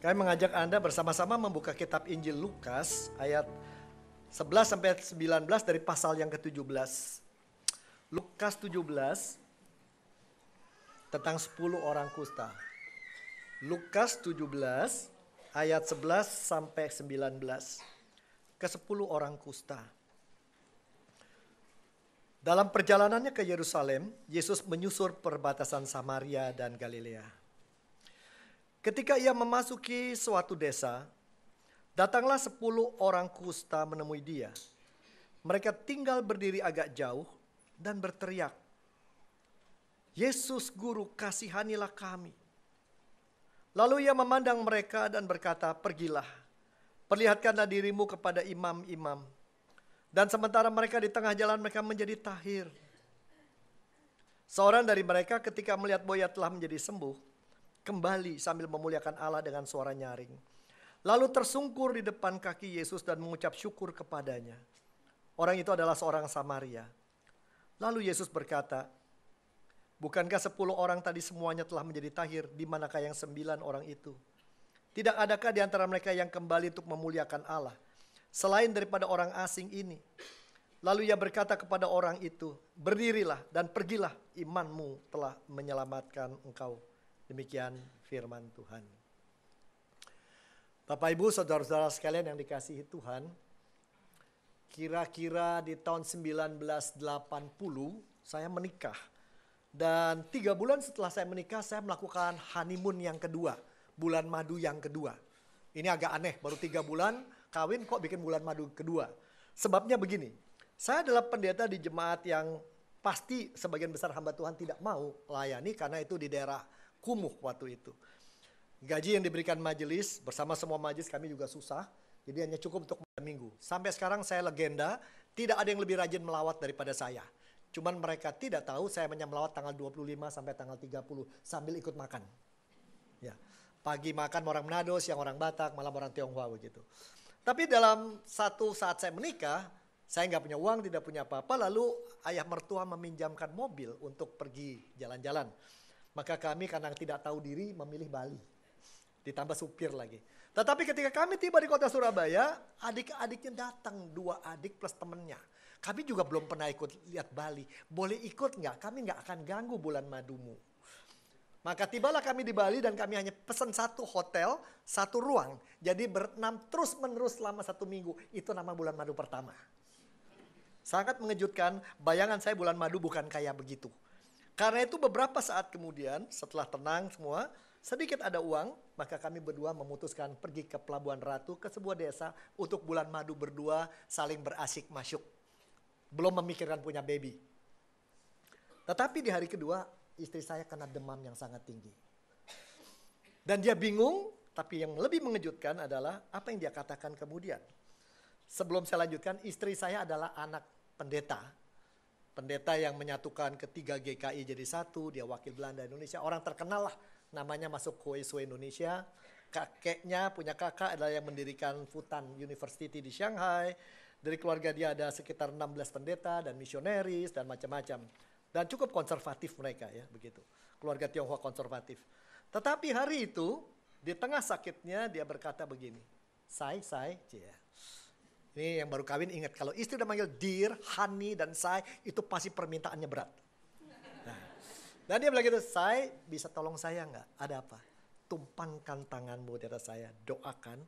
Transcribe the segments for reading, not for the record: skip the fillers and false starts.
Kami mengajak Anda bersama-sama membuka kitab Injil Lukas ayat 11 sampai 19 dari pasal yang ke-17. Lukas 17 tentang 10 orang kusta. Lukas 17 ayat 11 sampai 19. Ke-10 orang kusta. Dalam perjalanannya ke Yerusalem, Yesus menyusur perbatasan Samaria dan Galilea. Ketika ia memasuki suatu desa, datanglah 10 orang kusta menemui dia. Mereka tinggal berdiri agak jauh dan berteriak, "Yesus Guru, kasihanilah kami." Lalu ia memandang mereka dan berkata, "Pergilah, perlihatkanlah dirimu kepada imam-imam." Dan sementara mereka di tengah jalan, mereka menjadi tahir. Seorang dari mereka ketika melihat bahwa ia telah menjadi sembuh, kembali sambil memuliakan Allah dengan suara nyaring. Lalu tersungkur di depan kaki Yesus dan mengucap syukur kepadanya. Orang itu adalah seorang Samaria. Lalu Yesus berkata, "Bukankah 10 orang tadi semuanya telah menjadi tahir? Di manakah yang 9 orang itu? Tidak adakah di antara mereka yang kembali untuk memuliakan Allah, selain daripada orang asing ini?" Lalu ia berkata kepada orang itu, "Berdirilah dan pergilah, imanmu telah menyelamatkan engkau." Demikian firman Tuhan. Bapak Ibu saudara-saudara sekalian yang dikasihi Tuhan, kira-kira di tahun 1980 saya menikah. Dan 3 bulan setelah saya menikah, saya melakukan honeymoon yang kedua, bulan madu yang kedua. Ini agak aneh, baru 3 bulan kawin kok bikin bulan madu kedua. Sebabnya begini, saya adalah pendeta di jemaat yang pasti sebagian besar hamba Tuhan tidak mau layani karena itu di daerah Kumuh waktu itu. Gaji yang diberikan majelis, bersama semua majelis kami juga susah, jadi hanya cukup untuk malam minggu. Sampai sekarang saya legenda, tidak ada yang lebih rajin melawat daripada saya. Cuman mereka tidak tahu saya hanya melawat tanggal 25 sampai tanggal 30 sambil ikut makan. Ya, pagi makan orang Manado, siang orang Batak, malam orang Tionghoa begitu. Tapi dalam satu saat saya menikah, saya nggak punya uang, tidak punya apa-apa, lalu ayah mertua meminjamkan mobil untuk pergi jalan-jalan. Maka kami karena tidak tahu diri memilih Bali. Ditambah supir lagi. Tetapi ketika kami tiba di kota Surabaya, adik-adiknya datang, 2 adik plus temennya. Kami juga belum pernah ikut lihat Bali. Boleh ikut nggak? Kami nggak akan ganggu bulan madumu. Maka tibalah kami di Bali dan kami hanya pesan 1 hotel, 1 ruang. Jadi berenam terus menerus selama 1 minggu. Itu nama bulan madu pertama. Sangat mengejutkan, bayangan saya bulan madu bukan kayak begitu. Karena itu beberapa saat kemudian setelah tenang semua, sedikit ada uang, maka kami berdua memutuskan pergi ke Pelabuhan Ratu, ke sebuah desa untuk bulan madu berdua saling berasik masyuk. Belum memikirkan punya baby. Tetapi di hari kedua istri saya kena demam yang sangat tinggi. Dan dia bingung, tapi yang lebih mengejutkan adalah apa yang dia katakan kemudian. Sebelum saya lanjutkan, istri saya adalah anak pendeta. Pendeta yang menyatukan ketiga GKI jadi satu, dia wakil Belanda Indonesia. Orang terkenal lah, namanya masuk KOISO Indonesia. Kakeknya punya kakak adalah yang mendirikan Futan University di Shanghai. Dari keluarga dia ada sekitar 16 pendeta dan misionaris dan macam-macam. Dan cukup konservatif mereka ya, begitu. Keluarga Tionghoa konservatif. Tetapi hari itu, di tengah sakitnya dia berkata begini, Sai, ini yang baru kawin ingat, kalau istri udah manggil dear, honey, dan say, itu pasti permintaannya berat. Nah, dan dia bilang gitu, "Say, bisa tolong saya nggak? Ada apa? Tumpankan tanganmu di atas saya, doakan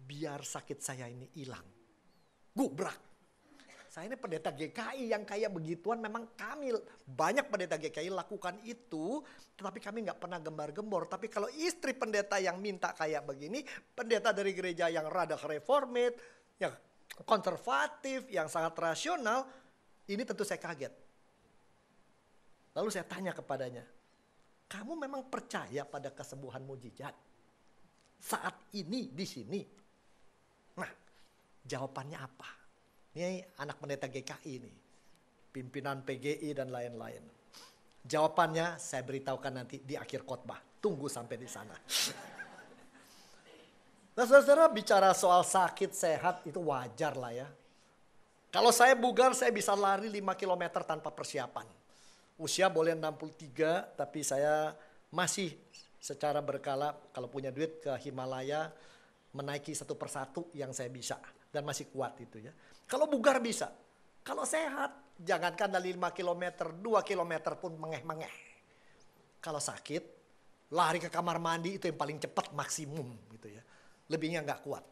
biar sakit saya ini hilang." Gubrak. Saya ini pendeta GKI yang kayak begituan, memang kami banyak pendeta GKI lakukan itu, tetapi kami nggak pernah gembar-gembor. Tapi kalau istri pendeta yang minta kayak begini, pendeta dari gereja yang rada reformate, yang konservatif, yang sangat rasional, ini tentu saya kaget. Lalu saya tanya kepadanya, "Kamu memang percaya pada kesembuhan mujizat saat ini di sini?" Nah, jawabannya apa? Ini anak pendeta GKI ini, pimpinan PGI dan lain-lain. Jawabannya saya beritahukan nanti di akhir khotbah. Tunggu sampai di sana. Nah, saudara-saudara, bicara soal sakit sehat itu wajar lah ya. Kalau saya bugar, saya bisa lari 5 km tanpa persiapan. Usia boleh 63, tapi saya masih secara berkala kalau punya duit ke Himalaya menaiki satu persatu yang saya bisa dan masih kuat itu ya. Kalau bugar bisa, kalau sehat jangankan dari 5 km, 2 km pun mengeh-mengeh. Kalau sakit lari ke kamar mandi itu yang paling cepat maksimum gitu ya. Lebihnya nggak kuat.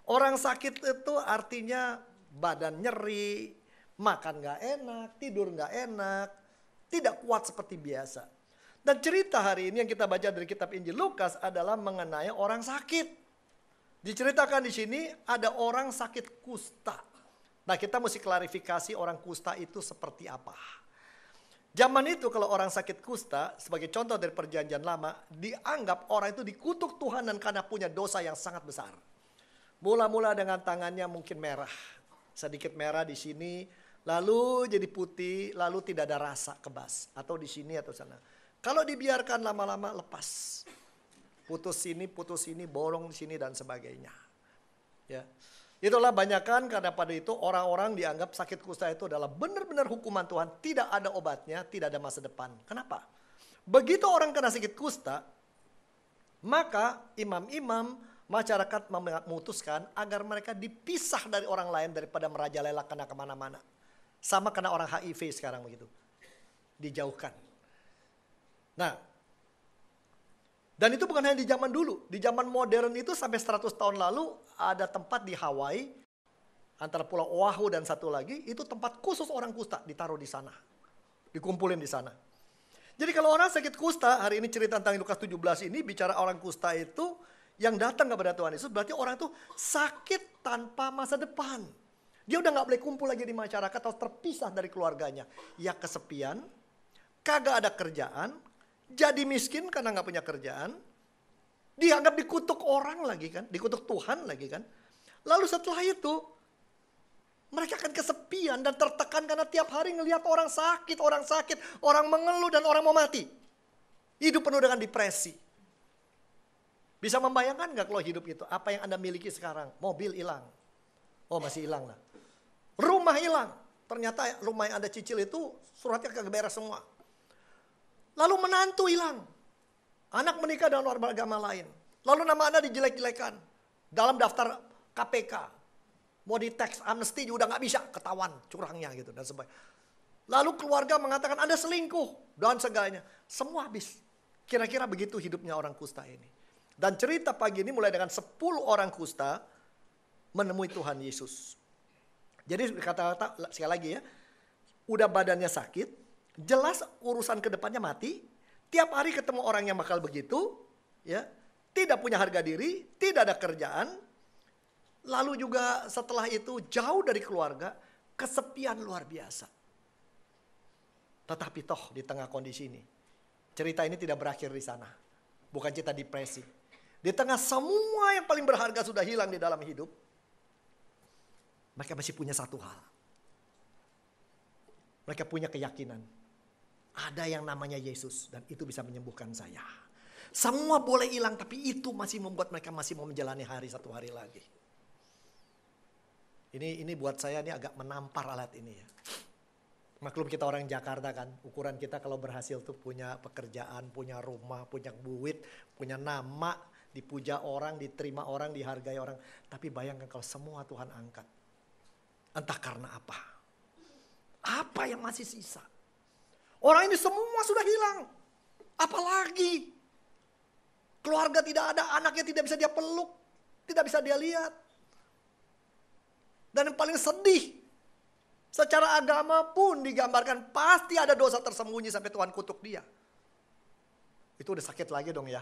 Orang sakit itu artinya badan nyeri, makan nggak enak, tidur nggak enak, tidak kuat seperti biasa. Dan cerita hari ini yang kita baca dari kitab Injil Lukas adalah mengenai orang sakit. Diceritakan di sini ada orang sakit kusta. Nah, kita mesti klarifikasi orang kusta itu seperti apa. Zaman itu kalau orang sakit kusta, sebagai contoh dari perjanjian lama, dianggap orang itu dikutuk Tuhan dan karena punya dosa yang sangat besar. Mula-mula dengan tangannya mungkin merah, sedikit merah di sini, lalu jadi putih, lalu tidak ada rasa kebas, atau di sini atau sana. Kalau dibiarkan lama-lama lepas. Putus sini, bolong di sini dan sebagainya. Ya. Itulah banyakan karena pada itu orang-orang dianggap sakit kusta itu adalah benar-benar hukuman Tuhan. Tidak ada obatnya, tidak ada masa depan. Kenapa? Begitu orang kena sakit kusta, maka imam-imam masyarakat memutuskan agar mereka dipisah dari orang lain daripada merajalela kena kemana-mana. Sama kena orang HIV sekarang begitu. Dijauhkan. Nah, dan itu bukan hanya di zaman dulu. Di zaman modern itu sampai 100 tahun lalu ada tempat di Hawaii. Antara Pulau Oahu dan satu lagi. Itu tempat khusus orang kusta ditaruh di sana. Dikumpulin di sana. Jadi kalau orang sakit kusta. Hari ini cerita tentang Lukas 17 ini. Bicara orang kusta itu. Yang datang kepada Tuhan Yesus. Berarti orang itu sakit tanpa masa depan. Dia udah gak boleh kumpul lagi di masyarakat. Atau terpisah dari keluarganya. Ya kesepian. Kagak ada kerjaan. Jadi miskin karena gak punya kerjaan. Dianggap dikutuk orang lagi kan. Dikutuk Tuhan lagi kan. Lalu setelah itu. Mereka akan kesepian dan tertekan. Karena tiap hari ngelihat orang sakit. Orang mengeluh dan orang mau mati. Hidup penuh dengan depresi. Bisa membayangkan gak kalau hidup itu. Apa yang Anda miliki sekarang. Mobil hilang. Oh masih hilang lah. Rumah hilang. Ternyata rumah yang Anda cicil itu. Suratnya kagak beres semua. Lalu menantu hilang. Anak menikah dengan orang beragama lain. Lalu nama Anda dijelek-jelekan. Dalam daftar KPK. Mau di tax amnesty juga gak bisa. Ketahuan curangnya gitu dan sebagainya. Lalu keluarga mengatakan Anda selingkuh. Dan segalanya. Semua habis. Kira-kira begitu hidupnya orang kusta ini. Dan cerita pagi ini mulai dengan 10 orang kusta. Menemui Tuhan Yesus. Jadi kata-kata sekali lagi ya. Udah badannya sakit. Jelas urusan kedepannya mati. Tiap hari ketemu orang yang bakal begitu. Ya, tidak punya harga diri. Tidak ada kerjaan. Lalu juga setelah itu jauh dari keluarga. Kesepian luar biasa. Tetapi toh di tengah kondisi ini. Cerita ini tidak berakhir di sana. Bukan cerita depresi. Di tengah semua yang paling berharga sudah hilang di dalam hidup. Mereka masih punya satu hal. Mereka punya keyakinan. Ada yang namanya Yesus dan itu bisa menyembuhkan saya. Semua boleh hilang tapi itu masih membuat mereka masih mau menjalani hari satu hari lagi. Ini buat saya ini agak menampar alat ini ya. Maklum kita orang Jakarta kan, ukuran kita kalau berhasil tuh punya pekerjaan, punya rumah, punya duit, punya nama, dipuja orang, diterima orang, dihargai orang. Tapi bayangkan kalau semua Tuhan angkat. Entah karena apa. Apa yang masih sisa? Orang ini semua sudah hilang. Apalagi? Keluarga tidak ada, anaknya tidak bisa dia peluk. Tidak bisa dia lihat. Dan yang paling sedih. Secara agama pun digambarkan pasti ada dosa tersembunyi sampai Tuhan kutuk dia. Itu udah sakit lagi dong ya.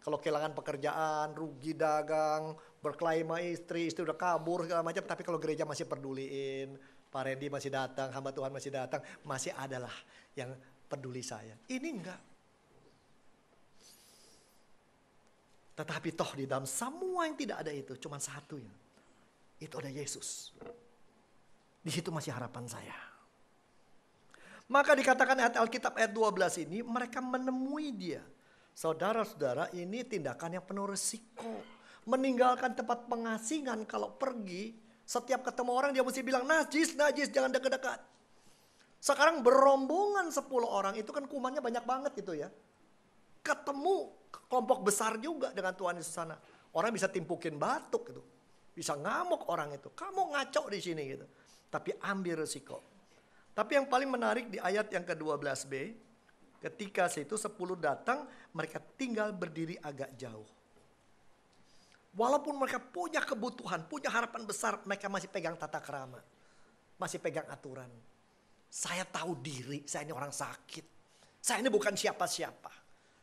Kalau kehilangan pekerjaan, rugi dagang, berkelahi sama istri udah kabur segala macam. Tapi kalau gereja masih peduliin. Pak Randy masih datang, hamba Tuhan masih datang. Masih adalah yang peduli saya. Ini enggak. Tetapi toh di dalam semua yang tidak ada itu. Cuma satu ya. Itu ada Yesus. Di situ masih harapan saya. Maka dikatakan ayat Alkitab ayat 12 ini. Mereka menemui dia. Saudara-saudara ini tindakan yang penuh resiko. Meninggalkan tempat pengasingan kalau pergi. Setiap ketemu orang dia mesti bilang najis, jangan dekat-dekat. Sekarang berombongan 10 orang itu kan kumannya banyak banget gitu ya. ketemu kelompok besar juga dengan Tuhan Yesus sana. Orang bisa timpukin batuk gitu. Bisa ngamuk orang itu. Kamu ngaco di sini gitu. Tapi ambil resiko. Tapi yang paling menarik di ayat yang ke-12b. Ketika situ 10 datang, mereka tinggal berdiri agak jauh. Walaupun mereka punya kebutuhan, punya harapan besar, mereka masih pegang tata krama. Masih pegang aturan. Saya tahu diri, saya ini orang sakit. Saya ini bukan siapa-siapa.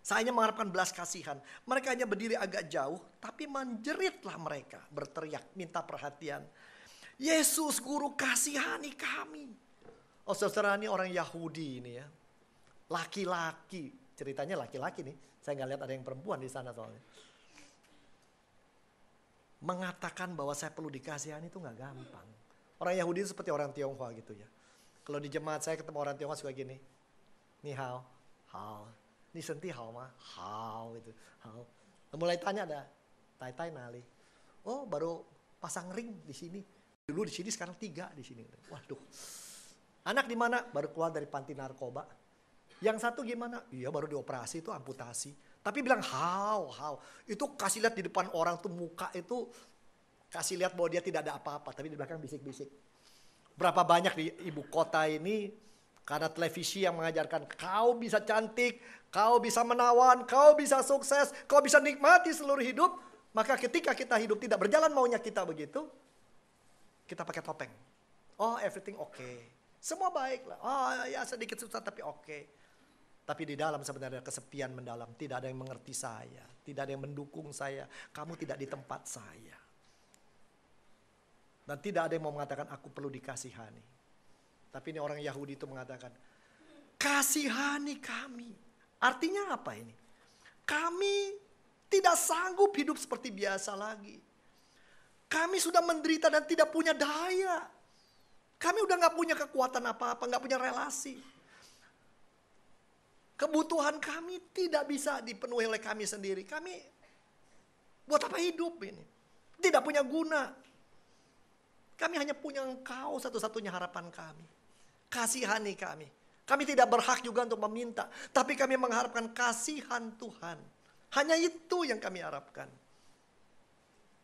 Saya hanya mengharapkan belas kasihan. Mereka hanya berdiri agak jauh, tapi menjeritlah mereka, berteriak, minta perhatian. Yesus, Guru, kasihani kami. Oh saudara, ini orang Yahudi ini ya. Laki-laki, ceritanya laki-laki nih. Saya nggak lihat ada yang perempuan di sana soalnya. Mengatakan bahwa saya perlu dikasihani itu nggak gampang. Orang Yahudi itu seperti orang Tionghoa gitu ya. Kalau di jemaat saya ketemu orang Tionghoa suka gini. Ni hao, hao. Ni senti hao mah, hao gitu. Hao. Mulai tanya ada, tai nali. Oh baru pasang ring di sini. Dulu di sini sekarang 3 di sini. Waduh. Anak di mana? Baru keluar dari panti narkoba. Yang satu gimana? Iya baru dioperasi itu amputasi. Tapi bilang hao. Itu kasih lihat di depan orang tuh muka itu. Kasih lihat bahwa dia tidak ada apa-apa. Tapi di belakang bisik-bisik. Berapa banyak di ibu kota ini. Karena televisi yang mengajarkan kau bisa cantik. Kau bisa menawan. Kau bisa sukses. Kau bisa nikmati seluruh hidup. Maka ketika kita hidup tidak berjalan maunya kita begitu. Kita pakai topeng. Oh everything okay. Semua baik lah. Oh ya sedikit susah tapi okay. Tapi di dalam sebenarnya kesepian mendalam. Tidak ada yang mengerti saya. Tidak ada yang mendukung saya. Kamu tidak di tempat saya. Dan tidak ada yang mau mengatakan aku perlu dikasihani. Tapi ini orang Yahudi itu mengatakan. Kasihani kami. Artinya apa ini? Kami tidak sanggup hidup seperti biasa lagi. Kami sudah menderita dan tidak punya daya. Kami udah gak punya kekuatan apa-apa. Gak punya relasi. Kebutuhan kami tidak bisa dipenuhi oleh kami sendiri. Kami buat apa hidup ini? Tidak punya guna. Kami hanya punya Engkau satu-satunya harapan kami. Kasihani kami. Kami tidak berhak juga untuk meminta. Tapi kami mengharapkan kasihan Tuhan. Hanya itu yang kami harapkan.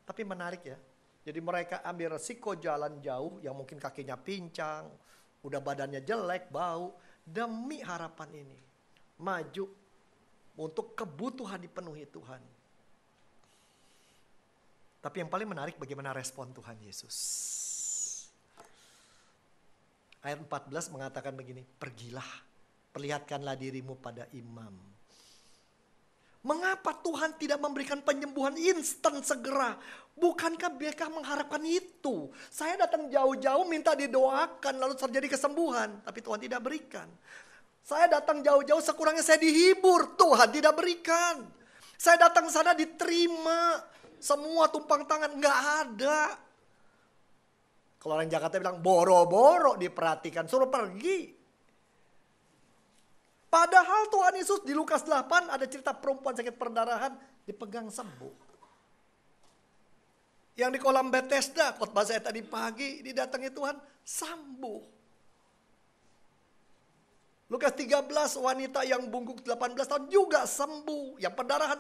Tapi menarik ya. Jadi mereka ambil resiko jalan jauh yang mungkin kakinya pincang. Udah badannya jelek, bau. Demi harapan ini. Maju untuk kebutuhan dipenuhi Tuhan. Tapi yang paling menarik bagaimana respon Tuhan Yesus. Ayat 14 mengatakan begini, pergilah, perlihatkanlah dirimu pada imam. Mengapa Tuhan tidak memberikan penyembuhan instan segera? Bukankah mereka mengharapkan itu? Saya datang jauh-jauh minta didoakan lalu terjadi kesembuhan. Tapi Tuhan tidak berikan. Saya datang jauh-jauh sekurangnya saya dihibur. Tuhan tidak berikan. Saya datang sana diterima. Semua tumpang tangan nggak ada. Kalau orang Jakarta bilang boro-boro diperhatikan. Suruh pergi. Padahal Tuhan Yesus di Lukas 8 ada cerita perempuan sakit perdarahan dipegang sembuh. Yang di kolam Bethesda, khotbah saya tadi pagi, didatangi Tuhan, sembuh. Lukas 13, wanita yang bungkuk 18 tahun juga sembuh. Yang perdarahan,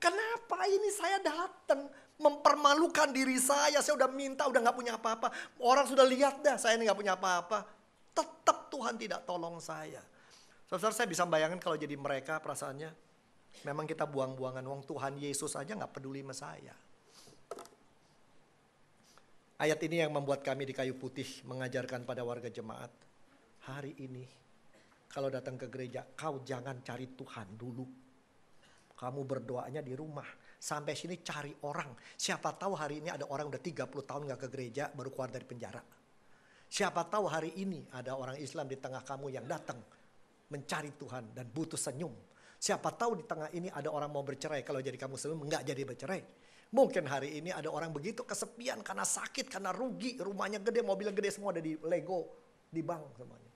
kenapa ini saya datang mempermalukan diri saya udah minta, udah gak punya apa-apa. Orang sudah lihat dah, saya ini gak punya apa-apa. Tetap Tuhan tidak tolong saya. Saudara, saya bisa bayangin kalau jadi mereka perasaannya, memang kita buang-buangan uang, Tuhan Yesus aja gak peduli sama saya. Ayat ini yang membuat kami di Kayu Putih mengajarkan pada warga jemaat. Hari ini, kalau datang ke gereja, kau jangan cari Tuhan dulu. Kamu berdoanya di rumah. Sampai sini cari orang. Siapa tahu hari ini ada orang udah 30 tahun gak ke gereja, baru keluar dari penjara. Siapa tahu hari ini ada orang Islam di tengah kamu yang datang mencari Tuhan dan butuh senyum. Siapa tahu di tengah ini ada orang mau bercerai. Kalau jadi kamu senyum nggak jadi bercerai. Mungkin hari ini ada orang begitu kesepian karena sakit, karena rugi. Rumahnya gede, mobilnya gede, semua ada di Lego, di bank semuanya.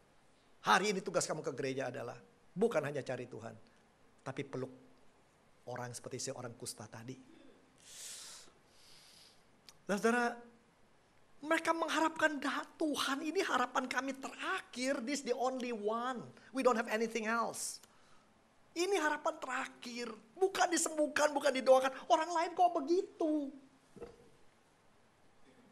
Hari ini tugas kamu ke gereja adalah bukan hanya cari Tuhan, tapi peluk orang seperti seorang kusta tadi. Saudara, mereka mengharapkan Tuhan ini harapan kami terakhir. This the only one. We don't have anything else. Ini harapan terakhir. Bukan disembuhkan, bukan didoakan. Orang lain kok begitu.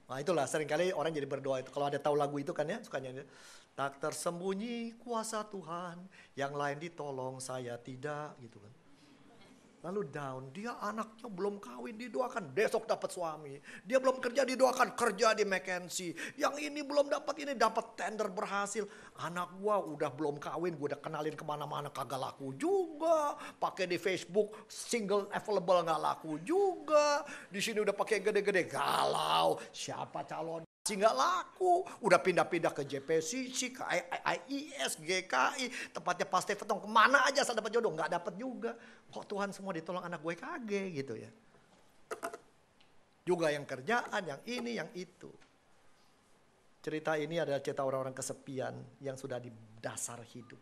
Nah itulah seringkali orang jadi berdoa itu. Kalau ada tahu lagu itu kan ya, sukanya. Tak tersembunyi kuasa Tuhan, yang lain ditolong saya tidak gitu kan. Lalu down, dia anaknya belum kawin didoakan, besok dapat suami. Dia belum kerja didoakan, kerja di McKinsey. Yang ini belum dapat, ini dapat tender berhasil. Anak gua udah belum kawin, gua udah kenalin kemana-mana kagak laku juga. Pakai di Facebook, single available gak laku juga. Di sini udah pakai gede-gede, galau. Siapa calon? Nggak laku, udah pindah-pindah ke JPCC, ke IIS, GKI, tempatnya Pak Stefan, kemana aja asal dapat jodoh, nggak dapat juga. Kok Tuhan semua ditolong, anak gue kage gitu ya. Juga yang kerjaan, yang ini, yang itu. Cerita ini adalah cerita orang-orang kesepian yang sudah di dasar hidup.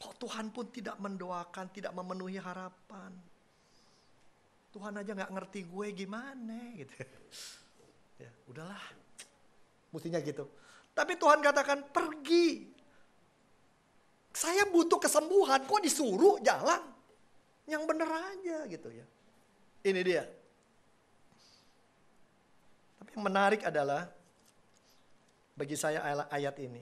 Kok Tuhan pun tidak mendoakan, tidak memenuhi harapan. Tuhan aja nggak ngerti gue gimana gitu. Ya, udahlah. Mestinya gitu. Tapi Tuhan katakan pergi. Saya butuh kesembuhan, kok disuruh jalan? Yang bener aja gitu ya. Ini dia. Tapi yang menarik adalah bagi saya ayat ini.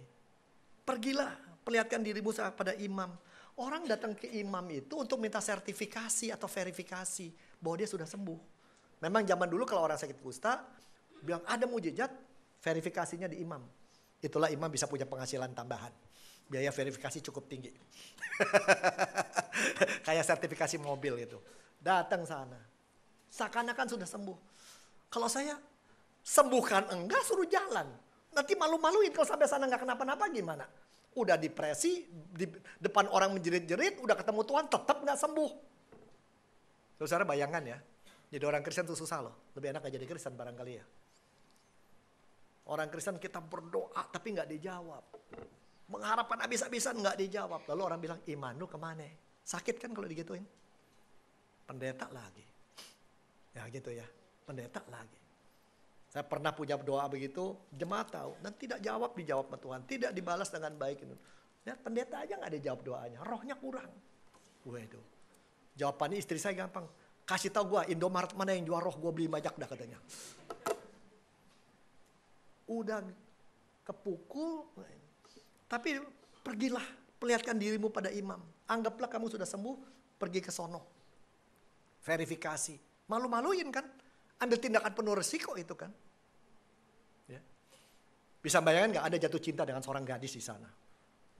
Pergilah, perlihatkan dirimu pada imam. Orang datang ke imam itu untuk minta sertifikasi atau verifikasi bahwa dia sudah sembuh. Memang zaman dulu kalau orang sakit kusta bilang ada mujizat, verifikasinya di imam. Itulah imam bisa punya penghasilan tambahan. Biaya verifikasi cukup tinggi. Kayak sertifikasi mobil itu. Datang sana. Seakan-akan sudah sembuh. Kalau saya sembuhkan enggak, suruh jalan. Nanti malu-maluin kalau sampai sana enggak kenapa-napa gimana? Udah depresi, di depan orang menjerit-jerit, udah ketemu Tuhan tetap enggak sembuh. Saudara bayangkan ya. Jadi orang Kristen itu susah loh. Lebih enak gak jadi Kristen barangkali ya. Orang Kristen kita berdoa tapi nggak dijawab. Mengharapkan habis-habisan nggak dijawab. Lalu orang bilang, iman lu kemana? Sakit kan kalau digituin? Pendeta lagi. Ya gitu ya, pendeta lagi. Saya pernah punya doa begitu, jemaat tahu. Dan tidak dijawab sama Tuhan. Tidak dibalas dengan baik. Ya, pendeta aja nggak dijawab doanya, rohnya kurang. Waduh. Jawabannya istri saya gampang. Kasih tahu gue, Indomaret mana yang jual roh, gue beli banyak dah katanya. Udah kepukul, tapi pergilah, perlihatkan dirimu pada imam. Anggaplah kamu sudah sembuh, pergi ke sono. Verifikasi. Malu-maluin kan? Ambil tindakan penuh resiko itu kan? Ya. Bisa bayangkan gak ada jatuh cinta dengan seorang gadis di sana.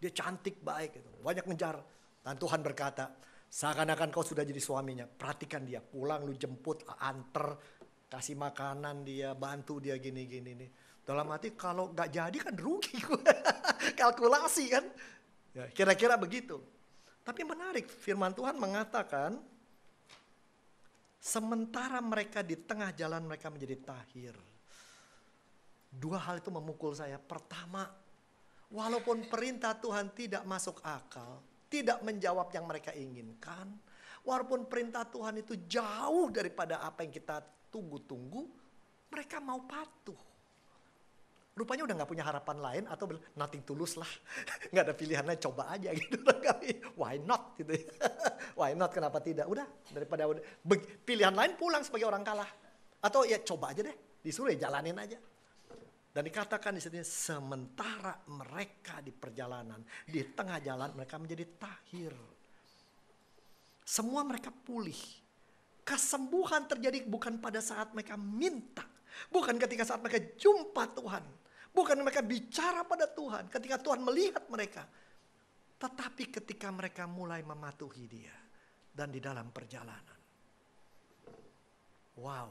Dia cantik, baik, gitu. Banyak ngejar. Dan Tuhan berkata, seakan-akan kau sudah jadi suaminya. Perhatikan dia, pulang lu jemput, anter, kasih makanan dia, bantu dia gini-gini nih. Dalam hati kalau gak jadi kan rugi. Kalkulasi kan. Ya, kira-kira begitu. Tapi menarik, firman Tuhan mengatakan, sementara mereka di tengah jalan mereka menjadi tahir. Dua hal itu memukul saya. Pertama, walaupun perintah Tuhan tidak masuk akal, tidak menjawab yang mereka inginkan, walaupun perintah Tuhan itu jauh daripada apa yang kita tunggu-tunggu, mereka mau patuh. Rupanya udah gak punya harapan lain atau nothing tulus lah. Gak ada pilihan lain, coba aja gitu. Why not gitu ya. Why not, kenapa tidak? Udah, daripada pilihan lain pulang sebagai orang kalah. Atau ya coba aja deh, disuruh ya jalanin aja. Dan dikatakan di sini, sementara mereka di perjalanan, di tengah jalan mereka menjadi tahir. Semua mereka pulih. Kesembuhan terjadi bukan pada saat mereka minta. Bukan ketika saat mereka jumpa Tuhan. Bukan mereka bicara pada Tuhan. Ketika Tuhan melihat mereka. Tetapi ketika mereka mulai mematuhi dia. Dan di dalam perjalanan. Wow.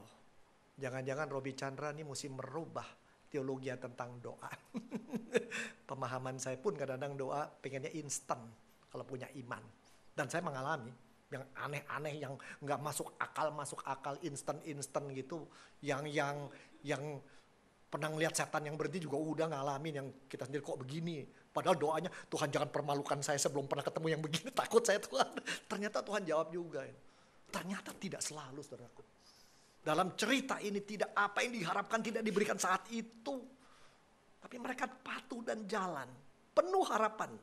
Jangan-jangan Robi Chandra ini mesti merubah teologi tentang doa. Pemahaman saya pun kadang-kadang doa pengennya instan. Kalau punya iman. Dan saya mengalami. Yang aneh-aneh, yang nggak masuk akal, instan gitu. Yang pernah ngeliat setan yang berhenti juga udah ngalamin yang kita sendiri kok begini. Padahal doanya, Tuhan jangan permalukan saya sebelum pernah ketemu yang begini. Takut saya Tuhan. Ternyata Tuhan jawab juga. Ternyata tidak selalu saudaraku. Dalam cerita ini tidak apa yang diharapkan tidak diberikan saat itu. Tapi mereka patuh dan jalan. Penuh harapan.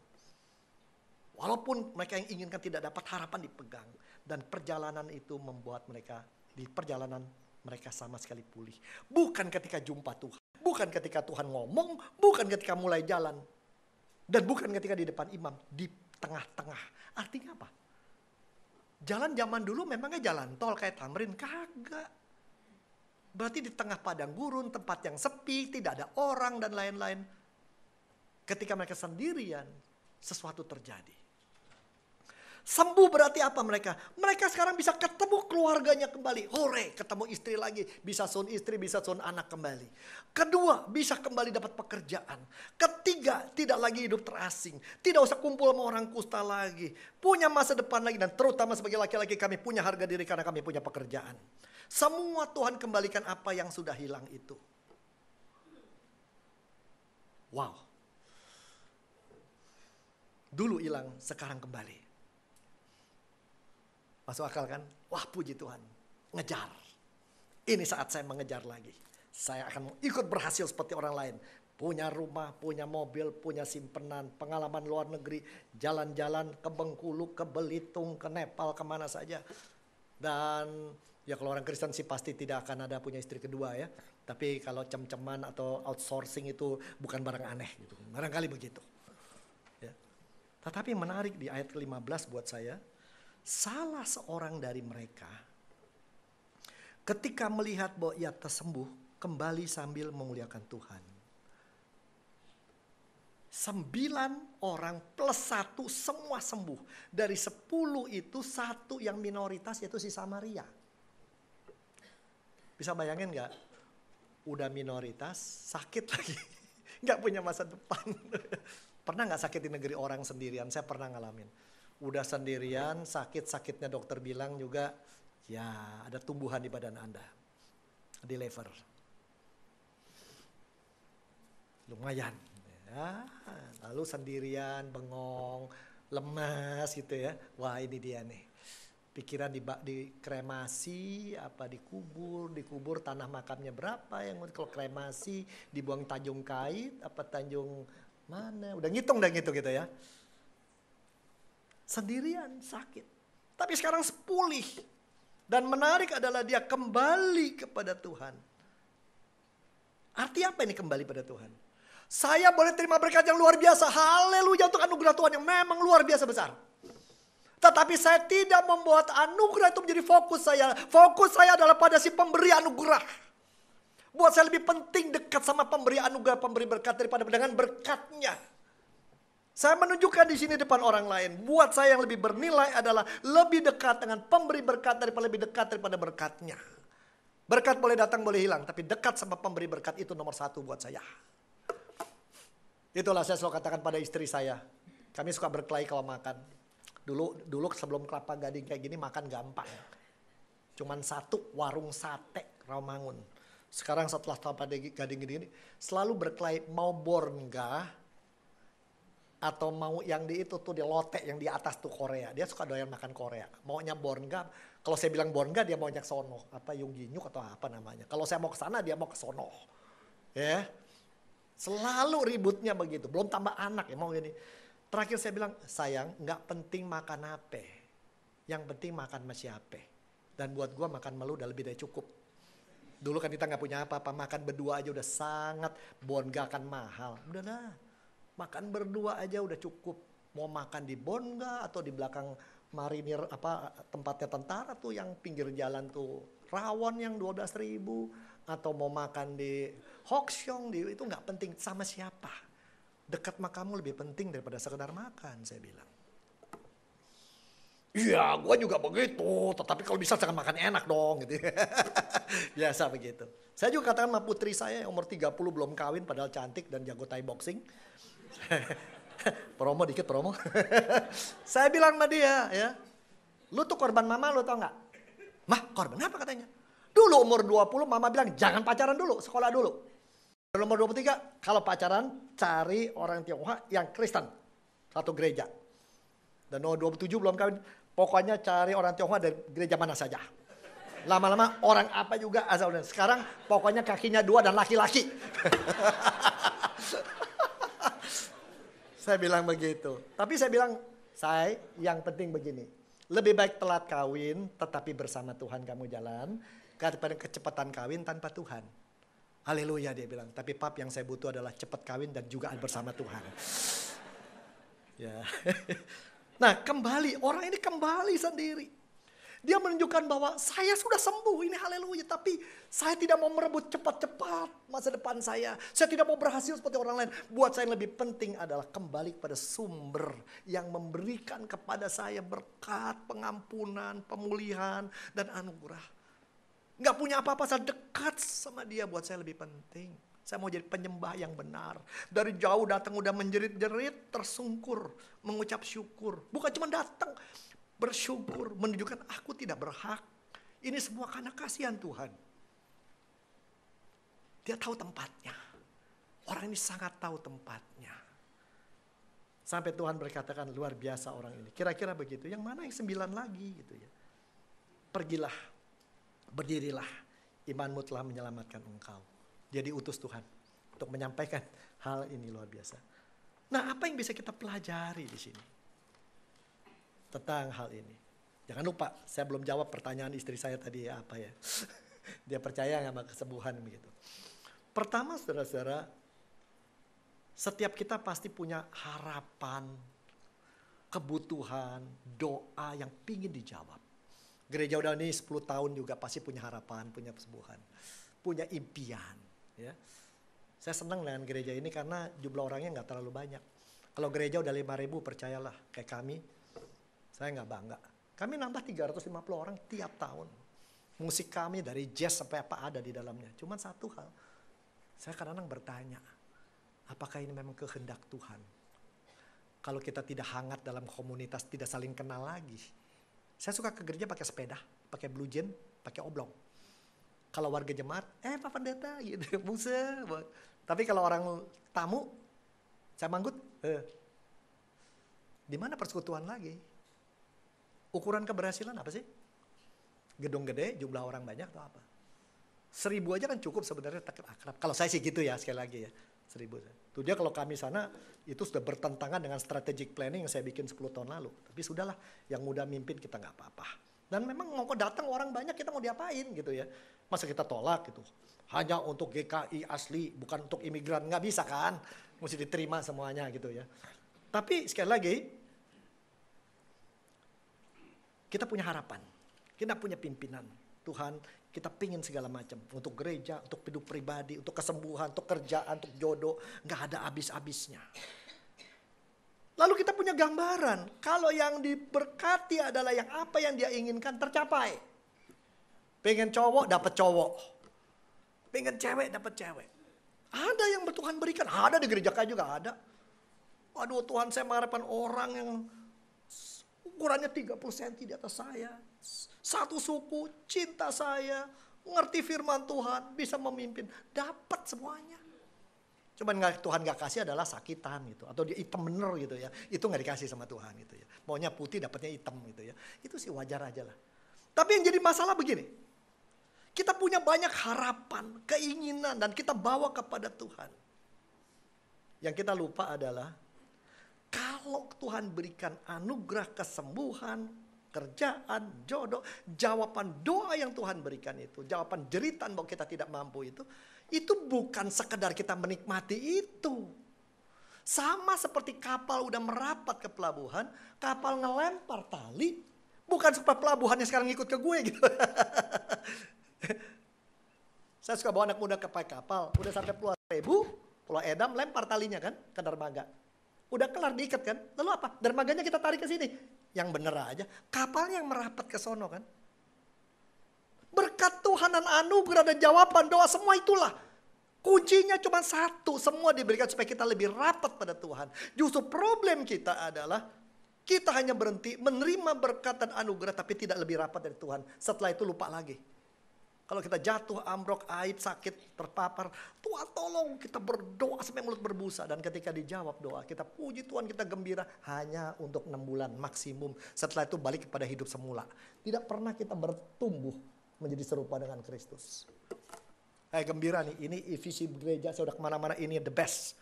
Walaupun mereka yang inginkan tidak dapat, harapan dipegang. Dan perjalanan itu membuat mereka, di perjalanan mereka sama sekali pulih. Bukan ketika jumpa Tuhan. Bukan ketika Tuhan ngomong. Bukan ketika mulai jalan. Dan bukan ketika di depan imam. Di tengah-tengah. Artinya apa? Jalan zaman dulu memangnya jalan tol kayak Tamrin? Kagak. Berarti di tengah padang gurun, tempat yang sepi, tidak ada orang dan lain-lain. Ketika mereka sendirian, sesuatu terjadi. Sembuh berarti apa mereka? Mereka sekarang bisa ketemu keluarganya kembali. Hore, ketemu istri lagi. Bisa son istri, bisa son anak kembali. Kedua, bisa kembali dapat pekerjaan. Ketiga, tidak lagi hidup terasing. Tidak usah kumpul sama orang kusta lagi. Punya masa depan lagi. Dan terutama sebagai laki-laki kami punya harga diri karena kami punya pekerjaan. Semua Tuhan kembalikan apa yang sudah hilang itu. Wow. Dulu hilang, sekarang kembali. Masuk akal kan? Wah, puji Tuhan. Ngejar. Ini saat saya mengejar lagi. Saya akan ikut berhasil seperti orang lain. Punya rumah, punya mobil, punya simpenan, pengalaman luar negeri, jalan-jalan ke Bengkulu, ke Belitung, ke Nepal, kemana saja. Dan ya kalau orang Kristen sih pasti tidak akan ada punya istri kedua ya. Tapi kalau cem-ceman atau outsourcing itu bukan barang aneh gitu. Barangkali begitu. Ya. Tetapi menarik di ayat ke-15 buat saya. Salah seorang dari mereka ketika melihat bahwa ia tersembuh kembali sambil memuliakan Tuhan. 9 orang plus 1 semua sembuh. Dari 10 itu 1 yang minoritas yaitu si Samaria. Bisa bayangin gak? Udah minoritas sakit lagi. Gak punya masa depan. Pernah gak sakit di negeri orang sendirian? Saya pernah ngalamin. Udah sendirian, sakit-sakitnya dokter bilang juga, ya ada tumbuhan di badan Anda. Di lever. Lumayan. Ya, lalu sendirian, bengong, lemas gitu ya. Wah ini dia nih. Pikiran di kremasi, apa dikubur tanah makamnya berapa. Yang kalau kremasi dibuang Tanjung Kait, apa Tanjung mana. Udah ngitung gitu ya. Sendirian sakit. Tapi sekarang pulih. Dan menarik adalah dia kembali kepada Tuhan. Arti apa ini kembali pada Tuhan? Saya boleh terima berkat yang luar biasa. Haleluya untuk anugerah Tuhan yang memang luar biasa besar. Tetapi saya tidak membuat anugerah itu menjadi fokus saya. Fokus saya adalah pada si pemberi anugerah. Buat saya lebih penting dekat sama pemberi anugerah, pemberi berkat daripada dengan berkatnya. Saya menunjukkan di sini depan orang lain. Buat saya yang lebih bernilai adalah lebih dekat dengan pemberi berkat daripada lebih dekat daripada berkatnya. Berkat boleh datang, boleh hilang. Tapi dekat sama pemberi berkat itu nomor 1 buat saya. Itulah saya selalu katakan pada istri saya. Kami suka berkelahi kalau makan. Dulu sebelum Kelapa Gading kayak gini makan gampang. Cuman 1 warung sate Rawamangun. Sekarang setelah Kelapa Gading gini selalu berkelahi mau bornga. Atau mau yang di itu tuh di lotek yang di atas tuh Korea. Dia suka doyan makan Korea. Maunya bornga. Kalau saya bilang bornga dia maunya ke sono. Apa Yungginyuk atau apa namanya. Kalau saya mau ke sana dia mau ke sono. Ya. Selalu ributnya begitu. Belum tambah anak ya mau gini. Terakhir saya bilang, sayang gak penting makan apa. Yang penting makan sama siapa. Dan buat gua makan melu udah lebih dari cukup. Dulu kan kita gak punya apa-apa. Makan berdua aja udah sangat. Bornga kan mahal. Udah dah. Makan berdua aja udah cukup. Mau makan di Bonga atau di belakang marinir apa tempatnya tentara tuh yang pinggir jalan tuh rawon yang 12.000 atau mau makan di Hoksyong itu nggak penting sama siapa. Dekat makamu lebih penting daripada sekedar makan, saya bilang. Iya, gue juga begitu. Tetapi kalau bisa jangan makan enak dong gitu. Biasa begitu. Saya juga katakan sama putri saya yang umur 30 belum kawin padahal cantik dan jago Thai boxing. Promo dikit promo. Saya bilang sama dia ya. Lu tuh korban mama lu tau gak? Mah korban apa katanya? Dulu umur 20 mama bilang jangan pacaran dulu, sekolah dulu. Umur 23 kalau pacaran cari orang Tionghoa yang Kristen. Satu gereja. Dan umur 27 belum kawin. Pokoknya cari orang Tionghoa dari gereja mana saja. Lama-lama orang apa juga asal. Sekarang pokoknya kakinya 2 dan laki-laki. Saya bilang begitu. Tapi saya bilang yang penting begini. Lebih baik telat kawin tetapi bersama Tuhan kamu jalan, daripada kecepatan kawin tanpa Tuhan. Haleluya dia bilang. Tapi Pap, yang saya butuh adalah cepat kawin dan juga bersama Tuhan. Ya. Nah kembali, orang ini kembali sendiri. Dia menunjukkan bahwa saya sudah sembuh, ini haleluya. Tapi saya tidak mau merebut cepat-cepat masa depan saya. Saya tidak mau berhasil seperti orang lain. Buat saya yang lebih penting adalah kembali kepada sumber yang memberikan kepada saya berkat, pengampunan, pemulihan, dan anugerah. Gak punya apa-apa, saya dekat sama dia, buat saya lebih penting. Saya mau jadi penyembah yang benar. Dari jauh datang udah menjerit-jerit, tersungkur, mengucap syukur. Bukan cuma datang, bersyukur, menunjukkan aku tidak berhak. Ini semua karena kasihan Tuhan. Dia tahu tempatnya. Orang ini sangat tahu tempatnya. Sampai Tuhan berkatakan luar biasa orang ini. Kira-kira begitu. Yang mana yang 9 lagi gitu ya. Pergilah, berdirilah. Imanmu telah menyelamatkan engkau. Dia diutus Tuhan untuk menyampaikan hal ini luar biasa. Nah, apa yang bisa kita pelajari di sini tentang hal ini? Jangan lupa, saya belum jawab pertanyaan istri saya tadi apa ya. Dia percaya nggak sama kesembuhan begitu. Pertama, saudara-saudara, setiap kita pasti punya harapan, kebutuhan, doa yang pingin dijawab. Gereja udah ini 10 tahun juga pasti punya harapan, punya kesembuhan, punya impian. Ya, saya senang dengan gereja ini karena jumlah orangnya nggak terlalu banyak. Kalau gereja udah 5.000 percayalah, kayak kami, saya nggak bangga. Kami nambah 350 orang tiap tahun. Musik kami dari jazz sampai apa ada di dalamnya. Cuman satu hal, saya kadang-kadang bertanya, apakah ini memang kehendak Tuhan? Kalau kita tidak hangat dalam komunitas, tidak saling kenal lagi. Saya suka ke gereja pakai sepeda, pakai blue jean, pakai oblong. Kalau warga jemaat, Pak Pendeta gitu, buset. Tapi kalau orang tamu, saya manggut, di mana persekutuan lagi? Ukuran keberhasilan apa sih? Gedung gede, jumlah orang banyak atau apa? 1.000 aja kan cukup sebenarnya akrab. Kalau saya sih gitu ya, sekali lagi ya. 1.000. Itu dia kalau kami sana, itu sudah bertentangan dengan strategic planning yang saya bikin 10 tahun lalu. Tapi sudahlah, yang muda mimpin kita nggak apa-apa. Dan memang mau datang orang banyak, kita mau diapain gitu ya. Masa kita tolak gitu. Hanya untuk GKI asli, bukan untuk imigran. Nggak bisa kan. Mesti diterima semuanya gitu ya. Tapi sekali lagi, kita punya harapan. Kita punya pimpinan. Tuhan, kita pingin segala macam. Untuk gereja, untuk hidup pribadi, untuk kesembuhan, untuk kerjaan, untuk jodoh. Nggak ada habis-habisnya. Lalu kita punya gambaran. Kalau yang diberkati adalah yang apa yang dia inginkan tercapai. Pengen cowok, dapat cowok. Pengen cewek, dapat cewek. Ada yang Tuhan berikan. Ada di gereja kaya juga ada. Waduh, Tuhan, saya mengharapkan orang yang ukurannya 30 cm di atas saya. Satu suku, cinta saya. Ngerti firman Tuhan, bisa memimpin. Dapat semuanya. Cuman Tuhan gak kasih adalah sakitan gitu. Atau dia hitam bener gitu ya. Itu gak dikasih sama Tuhan gitu ya. Maunya putih, dapatnya hitam gitu ya. Itu sih wajar aja lah. Tapi yang jadi masalah begini. Kita punya banyak harapan, keinginan, dan kita bawa kepada Tuhan. Yang kita lupa adalah, kalau Tuhan berikan anugerah kesembuhan, kerjaan, jodoh, jawaban doa yang Tuhan berikan itu, jawaban jeritan bahwa kita tidak mampu itu bukan sekedar kita menikmati itu. Sama seperti kapal udah merapat ke pelabuhan, kapal ngelempar tali, bukan supaya pelabuhannya sekarang ngikut ke gue gitu. Saya suka bawa anak muda ke kapal, udah sampai Pulau Seribu, Pulau Edam, lempar talinya kan ke dermaga. Udah kelar diikat kan, lalu apa? Dermaganya kita tarik ke sini. Yang bener aja, kapalnya yang merapat ke sono kan. Berkat Tuhan dan anugerah dan jawaban doa semua itulah. Kuncinya cuma satu, semua diberikan supaya kita lebih rapat pada Tuhan. Justru problem kita adalah kita hanya berhenti menerima berkat dan anugerah tapi tidak lebih rapat dari Tuhan. Setelah itu lupa lagi. Kalau kita jatuh, ambruk, aib, sakit, terpapar, Tuhan tolong, kita berdoa sampai mulut berbusa. Dan ketika dijawab doa, kita puji Tuhan, kita gembira hanya untuk 6 bulan maksimum. Setelah itu balik kepada hidup semula. Tidak pernah kita bertumbuh menjadi serupa dengan Kristus. Gembira nih, ini visi gereja, saya udah kemana-mana, ini the best.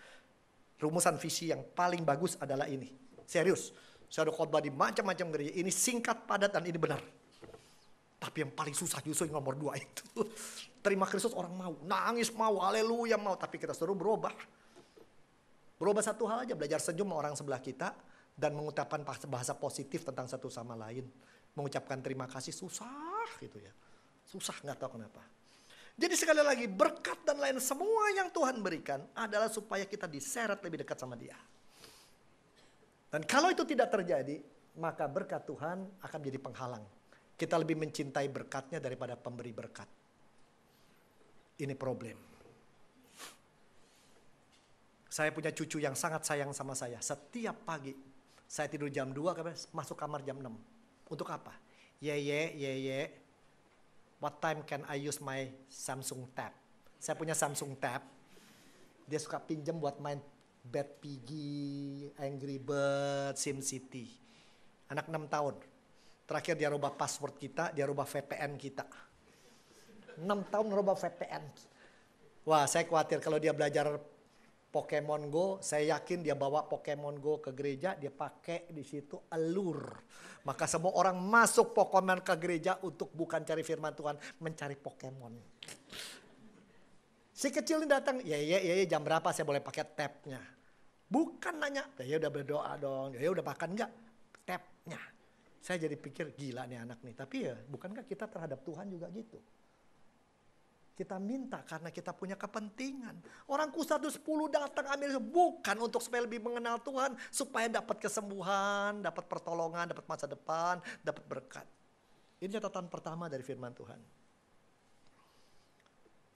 Rumusan visi yang paling bagus adalah ini. Serius, Saya udah khotbah di macam-macam gereja. Ini singkat, padat, dan ini benar. Tapi yang paling susah justru yang nomor 2 itu. Terima Kristus orang mau. Nangis mau, haleluya mau. Tapi kita suruh berubah. Berubah satu hal aja, belajar senyum sama orang sebelah kita. Dan mengucapkan bahasa positif tentang satu sama lain. Mengucapkan terima kasih susah gitu ya. Susah, gak tahu kenapa. Jadi sekali lagi, berkat dan lain semua yang Tuhan berikan adalah supaya kita diseret lebih dekat sama Dia. Dan kalau itu tidak terjadi, maka berkat Tuhan akan menjadi penghalang. Kita lebih mencintai berkatnya daripada pemberi berkat. Ini problem. Saya punya cucu yang sangat sayang sama saya. Setiap pagi, saya tidur jam 2, masuk kamar jam 6. Untuk apa? Ye. What time can I use my Samsung Tab? Saya punya Samsung Tab. Dia suka pinjam buat main Bad Piggy, Angry Bird, SimCity. Anak 6 tahun. Terakhir dia rubah password kita, dia rubah VPN kita. 6 tahun rubah VPN. Wah, saya khawatir kalau dia belajar Pokemon Go, saya yakin dia bawa Pokemon Go ke gereja, dia pakai di situ alur. Maka semua orang masuk Pokemon ke gereja untuk bukan cari firman Tuhan, mencari Pokemon. Si kecil ini datang, ya jam berapa saya boleh pakai tabnya? Bukan nanya, ya udah berdoa dong, ya udah makan enggak? Tabnya. Saya jadi pikir gila nih anak nih, tapi ya bukankah kita terhadap Tuhan juga gitu? Kita minta karena kita punya kepentingan. Orang Q110 datang ambil bukan untuk supaya lebih mengenal Tuhan. Supaya dapat kesembuhan, dapat pertolongan, dapat masa depan, dapat berkat. Ini catatan pertama dari firman Tuhan.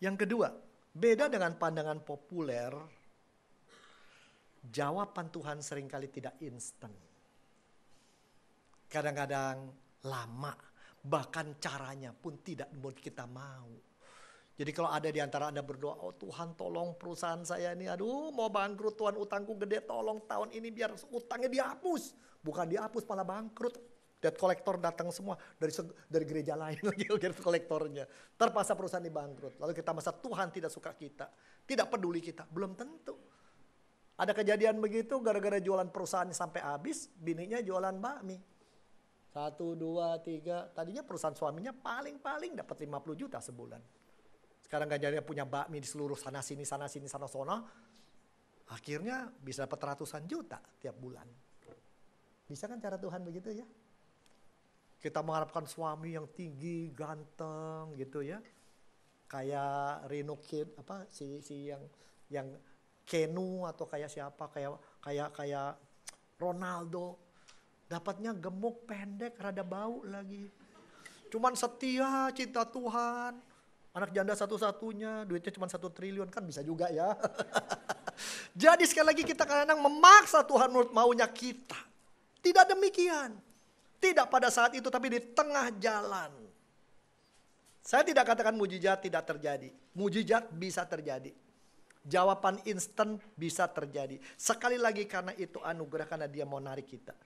Yang kedua, beda dengan pandangan populer, jawaban Tuhan seringkali tidak instan. Kadang-kadang lama, bahkan caranya pun tidak membuat kita mau. Jadi kalau ada di antara Anda berdoa, oh Tuhan tolong perusahaan saya ini, aduh mau bangkrut Tuhan, utangku gede, tolong tahun ini biar utangnya dihapus. Bukan dihapus malah bangkrut. Debt kolektor datang semua dari gereja lain lagi debt kolektornya. Terpaksa perusahaan dibangkrut. Lalu kita masa Tuhan tidak suka kita, tidak peduli kita, belum tentu. Ada kejadian begitu gara-gara jualan perusahaannya sampai habis, bininya jualan bakmi. 1, 2, 3, tadinya perusahaan suaminya paling dapat 50 juta sebulan. Sekarang gajinya punya bakmi di seluruh sana sini, sana sono. Akhirnya bisa dapat ratusan juta tiap bulan. Bisa kan cara Tuhan begitu ya? Kita mengharapkan suami yang tinggi, ganteng gitu ya. Kayak Reno Kid, apa si yang Kenu atau kayak siapa, kayak Ronaldo. Dapatnya gemuk, pendek, rada bau lagi. Cuman setia, cinta Tuhan. Anak janda satu-satunya, duitnya cuma 1 triliun, kan bisa juga ya. Jadi sekali lagi kita kadang-kadang memaksa Tuhan menurut maunya kita. Tidak demikian. Tidak pada saat itu, tapi di tengah jalan. Saya tidak katakan mujizat tidak terjadi. Mujizat bisa terjadi. Jawaban instan bisa terjadi. Sekali lagi karena itu anugerah, karena Dia mau narik kita.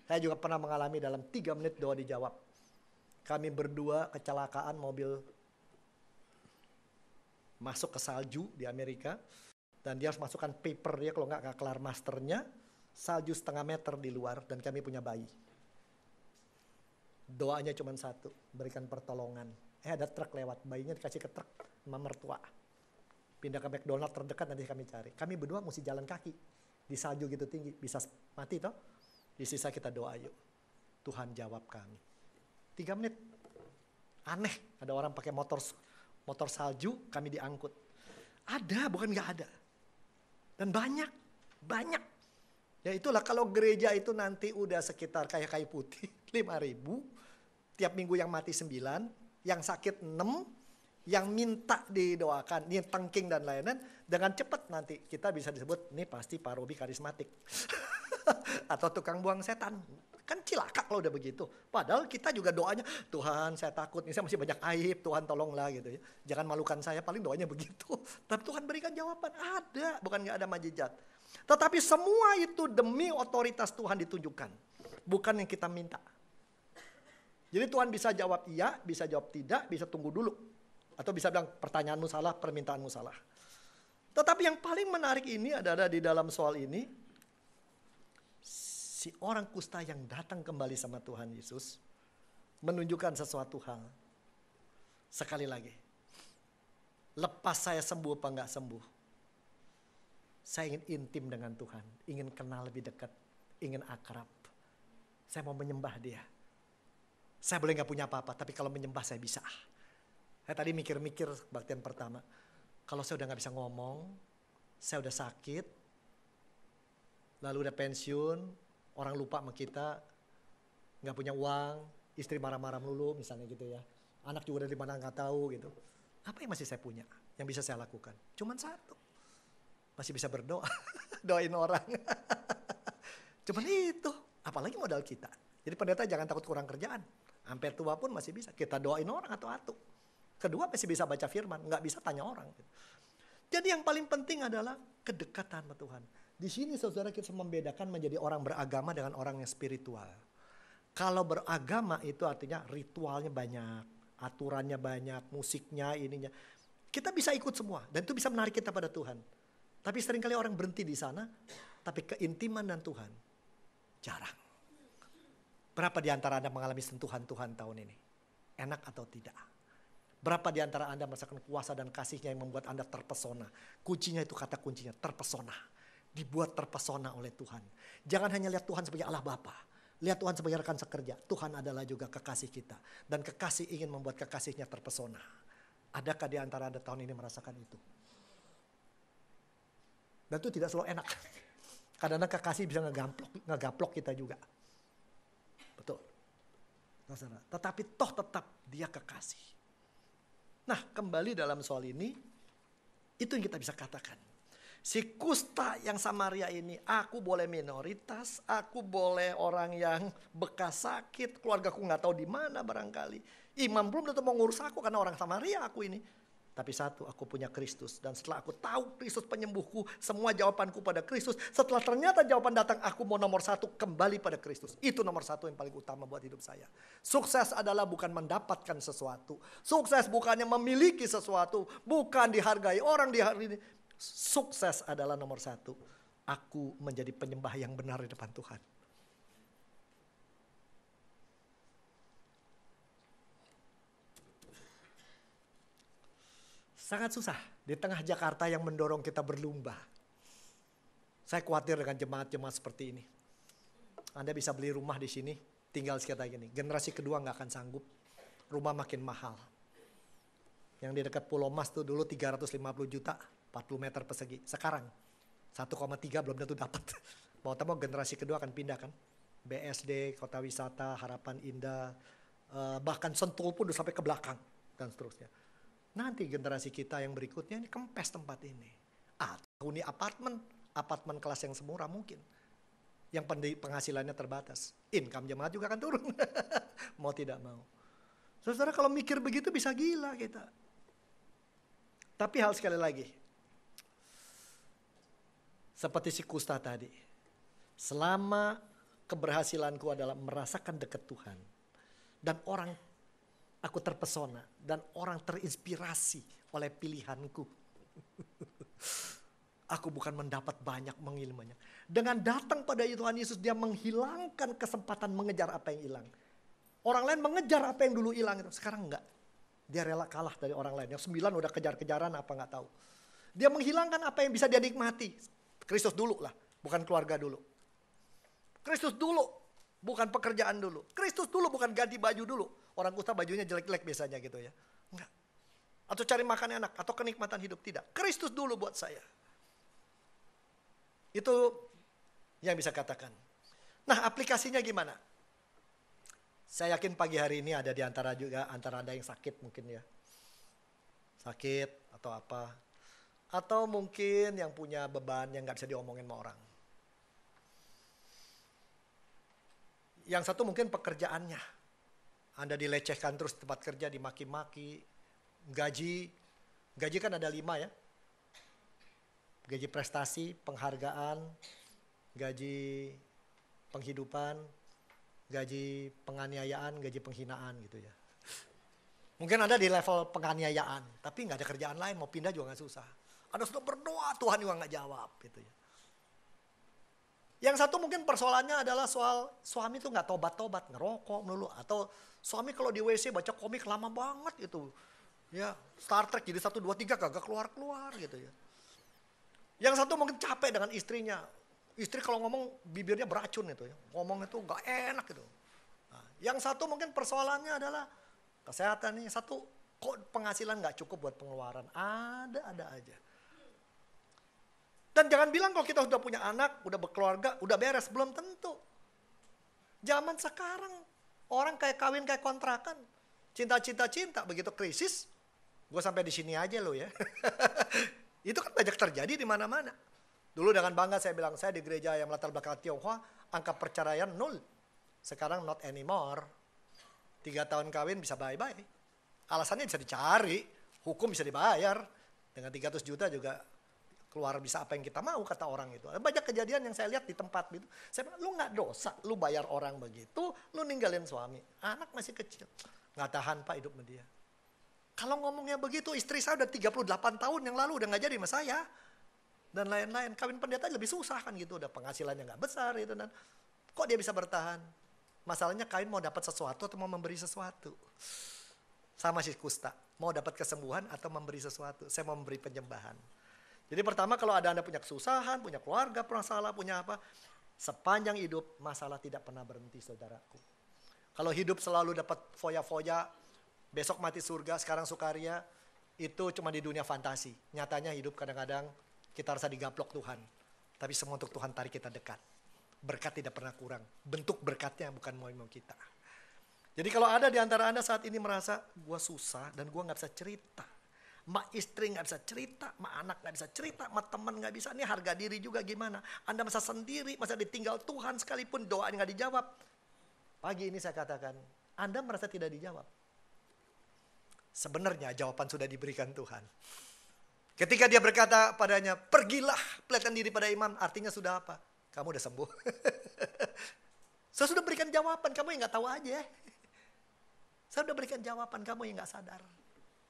Saya juga pernah mengalami dalam 3 menit doa dijawab. Kami berdua kecelakaan mobil masuk ke salju di Amerika. Dan dia harus masukkan paper dia kalau nggak kelar masternya. Salju 1,5 meter di luar dan kami punya bayi. Doanya cuma satu, berikan pertolongan. Ada truk lewat, bayinya dikasih ke truk sama mertua. Pindah ke McDonald terdekat nanti kami cari. Kami berdua mesti jalan kaki. Di salju gitu tinggi, bisa mati toh. Di sisa kita doa yuk. Tuhan jawab kami. 3 menit. Aneh, ada orang pakai motor salju, kami diangkut. Ada, bukan nggak ada. Dan banyak. Ya itulah kalau gereja itu nanti udah sekitar kayak kayu putih, 5.000. Tiap minggu yang mati 9, yang sakit 6, yang minta didoakan, ini tengking dan lain-lain. Dengan cepat nanti kita bisa disebut, ini pasti Pak Robi karismatik. Atau tukang buang setan. Kan cilaka kalau udah begitu. Padahal kita juga doanya, Tuhan saya takut, ini saya masih banyak aib, Tuhan tolonglah gitu ya. Jangan malukan saya, paling doanya begitu. Tapi Tuhan berikan jawaban, ada, bukan gak ada mujizat. Tetapi semua itu demi otoritas Tuhan ditunjukkan. Bukan yang kita minta. Jadi Tuhan bisa jawab iya, bisa jawab tidak, bisa tunggu dulu. Atau bisa bilang pertanyaanmu salah, permintaanmu salah. Tetapi yang paling menarik ini adalah di dalam soal ini, si si orang kusta yang datang kembali sama Tuhan Yesus menunjukkan sesuatu hal. Sekali lagi, lepas saya sembuh apa enggak sembuh, saya ingin intim dengan Tuhan, ingin kenal lebih dekat, ingin akrab. Saya mau menyembah Dia. Saya boleh gak punya apa-apa, tapi kalau menyembah saya bisa. Saya tadi mikir-mikir kebaktian pertama, kalau saya udah gak bisa ngomong, saya udah sakit, lalu udah pensiun, orang lupa sama kita, gak punya uang, istri marah-marah melulu misalnya gitu ya. Anak juga dari mana gak tahu gitu. Apa yang masih saya punya, yang bisa saya lakukan? Cuman satu, masih bisa berdoa, doain orang. Cuman itu, apalagi modal kita. Jadi pendeta jangan takut kurang kerjaan. Sampai tua pun masih bisa, kita doain orang atau atu. Kedua masih bisa baca firman, gak bisa tanya orang. Jadi yang paling penting adalah kedekatan sama Tuhan. Di sini saudara kita membedakan menjadi orang beragama dengan orang yang spiritual. Kalau beragama itu artinya ritualnya banyak, aturannya banyak, musiknya, ininya. Kita bisa ikut semua dan itu bisa menarik kita pada Tuhan. Tapi seringkali orang berhenti di sana, tapi keintiman dan Tuhan jarang. Berapa di antara Anda mengalami sentuhan Tuhan tahun ini? Enak atau tidak? Berapa di antara Anda merasakan kuasa dan kasih-Nya yang membuat Anda terpesona? Kuncinya itu kata kuncinya, terpesona. Dibuat terpesona oleh Tuhan. Jangan hanya lihat Tuhan sebagai Allah Bapa. Lihat Tuhan sebagai rekan sekerja. Tuhan adalah juga kekasih kita. Dan kekasih ingin membuat kekasihnya terpesona. Adakah di antara Anda tahun ini merasakan itu? Dan itu tidak selalu enak. Kadang-kadang kekasih bisa ngegaplok kita juga. Betul. Tetapi toh tetap dia kekasih. Nah, kembali dalam soal ini, itu yang kita bisa katakan. Si kusta yang Samaria ini, aku boleh minoritas, aku boleh orang yang bekas sakit, keluargaku nggak tahu di mana barangkali. Imam belum tentu mau ngurus aku karena orang Samaria aku ini. Tapi satu, aku punya Kristus. Dan setelah aku tahu Kristus penyembuhku, semua jawabanku pada Kristus. Setelah ternyata jawaban datang, aku mau nomor satu kembali pada Kristus. Itu nomor satu yang paling utama buat hidup saya. Sukses adalah bukan mendapatkan sesuatu. Sukses bukannya memiliki sesuatu. Bukan dihargai orang di hari ini. Sukses adalah nomor satu. Aku menjadi penyembah yang benar di depan Tuhan. Sangat susah di tengah Jakarta yang mendorong kita berlumba. Saya khawatir dengan jemaat-jemaat seperti ini. Anda bisa beli rumah di sini, tinggal sekitar gini. Generasi kedua nggak akan sanggup. Rumah makin mahal. Yang di dekat Pulau Mas tuh dulu 350 juta, 40 meter persegi. Sekarang 1,3 belum tentu dapat. Mau tak mau generasi kedua akan pindah kan. BSD, Kota Wisata, Harapan Indah, bahkan Sentul pun udah sampai ke belakang dan seterusnya. Nanti generasi kita yang berikutnya ini kempes tempat ini. Atau ini apartemen kelas yang semurah mungkin. Yang penghasilannya terbatas. Income jemaat juga akan turun. Mau tidak mau. Saudara kalau mikir begitu bisa gila kita. Tapi hal sekali lagi. Seperti si kusta tadi. Selama keberhasilanku adalah merasakan dekat Tuhan. Dan orang aku terpesona dan orang terinspirasi oleh pilihanku. Aku bukan mendapat banyak mengilmunya. Dengan datang pada Tuhan Yesus dia menghilangkan kesempatan mengejar apa yang hilang. Orang lain mengejar apa yang dulu hilang itu, sekarang enggak. Dia rela kalah dari orang lain. Yang 9 udah kejar-kejaran apa enggak tahu. Dia menghilangkan apa yang bisa dia nikmati. Kristus dulu lah, bukan keluarga dulu. Kristus dulu, bukan pekerjaan dulu. Kristus dulu, bukan ganti baju dulu. Orang kusta bajunya jelek-jelek biasanya gitu ya. Enggak. Atau cari makan enak, atau kenikmatan hidup. Tidak. Kristus dulu buat saya. Itu yang bisa katakan. Nah, aplikasinya gimana? Saya yakin pagi hari ini ada di antara Anda yang sakit mungkin ya. Sakit atau apa. Atau mungkin yang punya beban yang gak bisa diomongin sama orang. Yang satu mungkin pekerjaannya. Anda dilecehkan terus tempat kerja, dimaki-maki. Gaji kan ada 5 ya. Gaji prestasi, penghargaan, gaji penghidupan, gaji penganiayaan, gaji penghinaan gitu ya. Mungkin Anda di level penganiayaan, tapi nggak ada kerjaan lain, mau pindah juga nggak susah. Anda sudah berdoa, Tuhan juga nggak jawab gitu ya. Yang satu mungkin persoalannya adalah soal suami tuh nggak tobat-tobat, ngerokok melulu. Atau suami kalau di WC baca komik lama banget gitu. Ya, Star Trek jadi 1, 2, 3 kagak keluar-keluar gitu ya. Yang satu mungkin capek dengan istrinya. Istri kalau ngomong bibirnya beracun itu ya. Ngomong itu nggak enak gitu. Nah, yang satu mungkin persoalannya adalah kesehatan nih. Satu, kok penghasilan nggak cukup buat pengeluaran. Ada aja. Dan jangan bilang kalau kita sudah punya anak, udah berkeluarga, udah beres. Belum tentu. Zaman sekarang, orang kayak kawin kayak kontrakan. Cinta, begitu krisis, gue sampai di sini aja loh ya. Itu kan banyak terjadi di mana-mana. Dulu dengan bangga saya bilang, saya di gereja yang latar belakang Tionghoa, angka perceraian 0. Sekarang not anymore. 3 tahun kawin bisa bye-bye. Alasannya bisa dicari, hukum bisa dibayar. Dengan 300 juta juga keluar bisa apa yang kita mau, kata orang itu. Banyak kejadian yang saya lihat di tempat gitu. Saya bilang, lu gak dosa, lu bayar orang begitu, lu ninggalin suami. Anak masih kecil. Gak tahan Pak hidup sama dia. Kalau ngomongnya begitu, istri saya udah 38 tahun yang lalu udah gak jadi sama saya. Dan lain-lain, kawin pendeta lebih susah kan gitu. Udah penghasilannya gak besar gitu. Dan kok dia bisa bertahan? Masalahnya kawin mau dapat sesuatu atau mau memberi sesuatu. Sama si Kusta, mau dapat kesembuhan atau memberi sesuatu. Saya mau memberi penyembahan. Jadi pertama kalau ada Anda punya kesusahan, punya keluarga, masalah, punya apa. Sepanjang hidup masalah tidak pernah berhenti saudaraku. Kalau hidup selalu dapat foya-foya, besok mati surga, sekarang sukaria, itu cuma di dunia fantasi. Nyatanya hidup kadang-kadang kita rasa digaplok Tuhan. Tapi semua untuk Tuhan tarik kita dekat. Berkat tidak pernah kurang. Bentuk berkatnya bukan mau kita. Jadi kalau ada di antara Anda saat ini merasa, gue susah dan gue gak bisa cerita. Ma istri gak bisa cerita, ma anak gak bisa cerita, ma teman gak bisa. Ini harga diri juga gimana. Anda masa sendiri, masa ditinggal Tuhan sekalipun doa gak dijawab. Pagi ini saya katakan, Anda merasa tidak dijawab. Sebenarnya jawaban sudah diberikan Tuhan. Ketika dia berkata padanya, pergilah pelihatan diri pada imam. Artinya sudah apa? Kamu udah sembuh. Saya sudah berikan jawaban, kamu yang gak tahu aja. Saya sudah berikan jawaban, kamu yang gak sadar.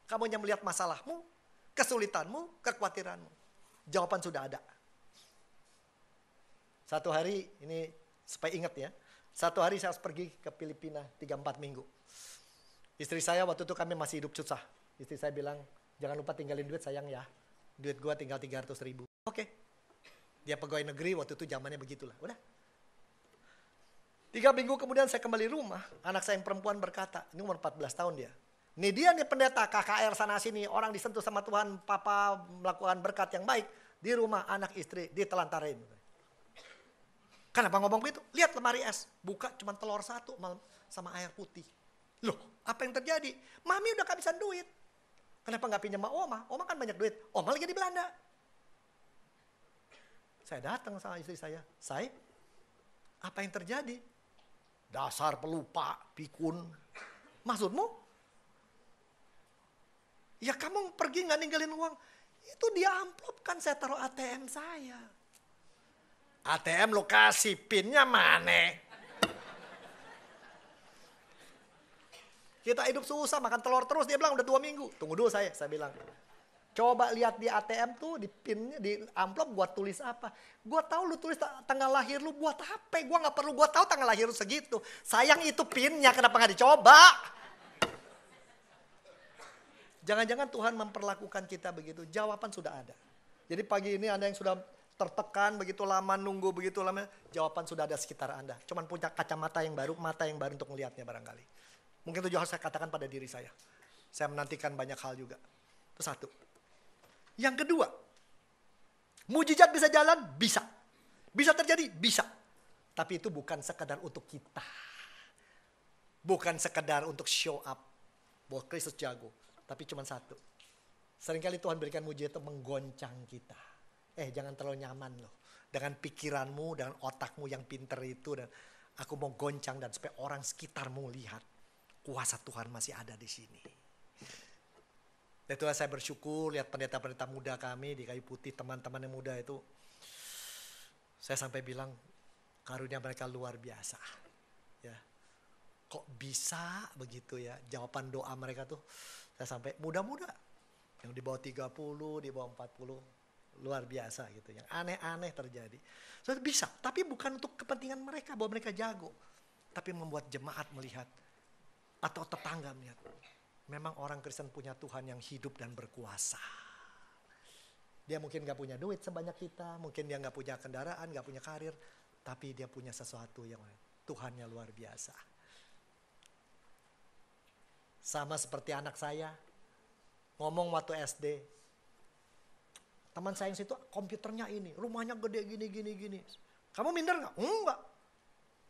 Kamu yang melihat masalahmu, kesulitanmu, kekhawatiranmu. Jawaban sudah ada. Satu hari, ini supaya ingat ya. Satu hari saya harus pergi ke Filipina 3-4 minggu. Istri saya waktu itu kami masih hidup susah. Istri saya bilang, jangan lupa tinggalin duit sayang ya. Duit gua tinggal 300 ribu. Oke. Dia pegawai negeri, waktu itu zamannya begitulah. Udah. 3 minggu kemudian saya kembali rumah. Anak saya yang perempuan berkata, ini umur 14 tahun dia. Ini dia nih pendeta KKR sana sini. Orang disentuh sama Tuhan, papa melakukan berkat yang baik. Di rumah anak istri ditelantarin. Kenapa ngomong begitu? Lihat lemari es. Buka cuma telur 1 sama air putih. Loh, apa yang terjadi? Mami udah kehabisan duit. Kenapa gak pinjam sama Oma? Oma kan banyak duit. Oma lagi di Belanda. Saya datang sama istri saya. Say, apa yang terjadi? Dasar pelupa, pikun. Maksudmu? Ya kamu pergi gak ninggalin uang. Itu dia amplop kan saya taruh ATM saya. ATM lokasi, pinnya mana? Kita hidup susah, makan telur terus. Dia bilang udah 2 minggu. Tunggu dulu saya bilang. Coba lihat di ATM tuh, di pinnya, di amplop gua tulis apa. Gua tahu lu tulis tanggal lahir lu buat apa. Gua gak perlu gua tahu tanggal lahir lu segitu. Sayang itu pinnya, kenapa gak dicoba? Jangan-jangan Tuhan memperlakukan kita begitu. Jawaban sudah ada. Jadi pagi ini Anda yang sudah tertekan begitu lama, nunggu begitu lama, jawaban sudah ada sekitar Anda. Cuman punya kacamata yang baru, mata yang baru untuk melihatnya barangkali. Mungkin itu juga harus saya katakan pada diri saya. Saya menantikan banyak hal juga. Itu satu. Yang kedua, mujizat bisa jalan? Bisa. Bisa terjadi? Bisa. Tapi itu bukan sekedar untuk kita. Bukan sekedar untuk show up. Bahwa Kristus jago. Tapi cuma satu. Seringkali Tuhan berikan mujizat untuk menggoncang kita. Jangan terlalu nyaman loh. Dengan pikiranmu, dengan otakmu yang pinter itu. Dan aku mau goncang dan supaya orang sekitarmu lihat. Kuasa Tuhan masih ada di sini. Dan itulah saya bersyukur lihat pendeta-pendeta muda kami di Kayu Putih, teman-teman yang muda itu. Saya sampai bilang karunia mereka luar biasa. Ya. Kok bisa begitu ya? Jawaban doa mereka tuh saya sampai muda-muda. Yang di bawah 30, di bawah 40. luar biasa gitu. Yang aneh-aneh terjadi. Saudara bisa, tapi bukan untuk kepentingan mereka bahwa mereka jago. Tapi membuat jemaat melihat atau tetangga melihat. Memang orang Kristen punya Tuhan yang hidup dan berkuasa. Dia mungkin gak punya duit sebanyak kita, mungkin dia gak punya kendaraan, gak punya karir, tapi dia punya sesuatu yang Tuhannya luar biasa. Sama seperti anak saya, ngomong waktu SD, teman saya yang situ komputernya ini, rumahnya gede gini. Kamu minder gak? Enggak.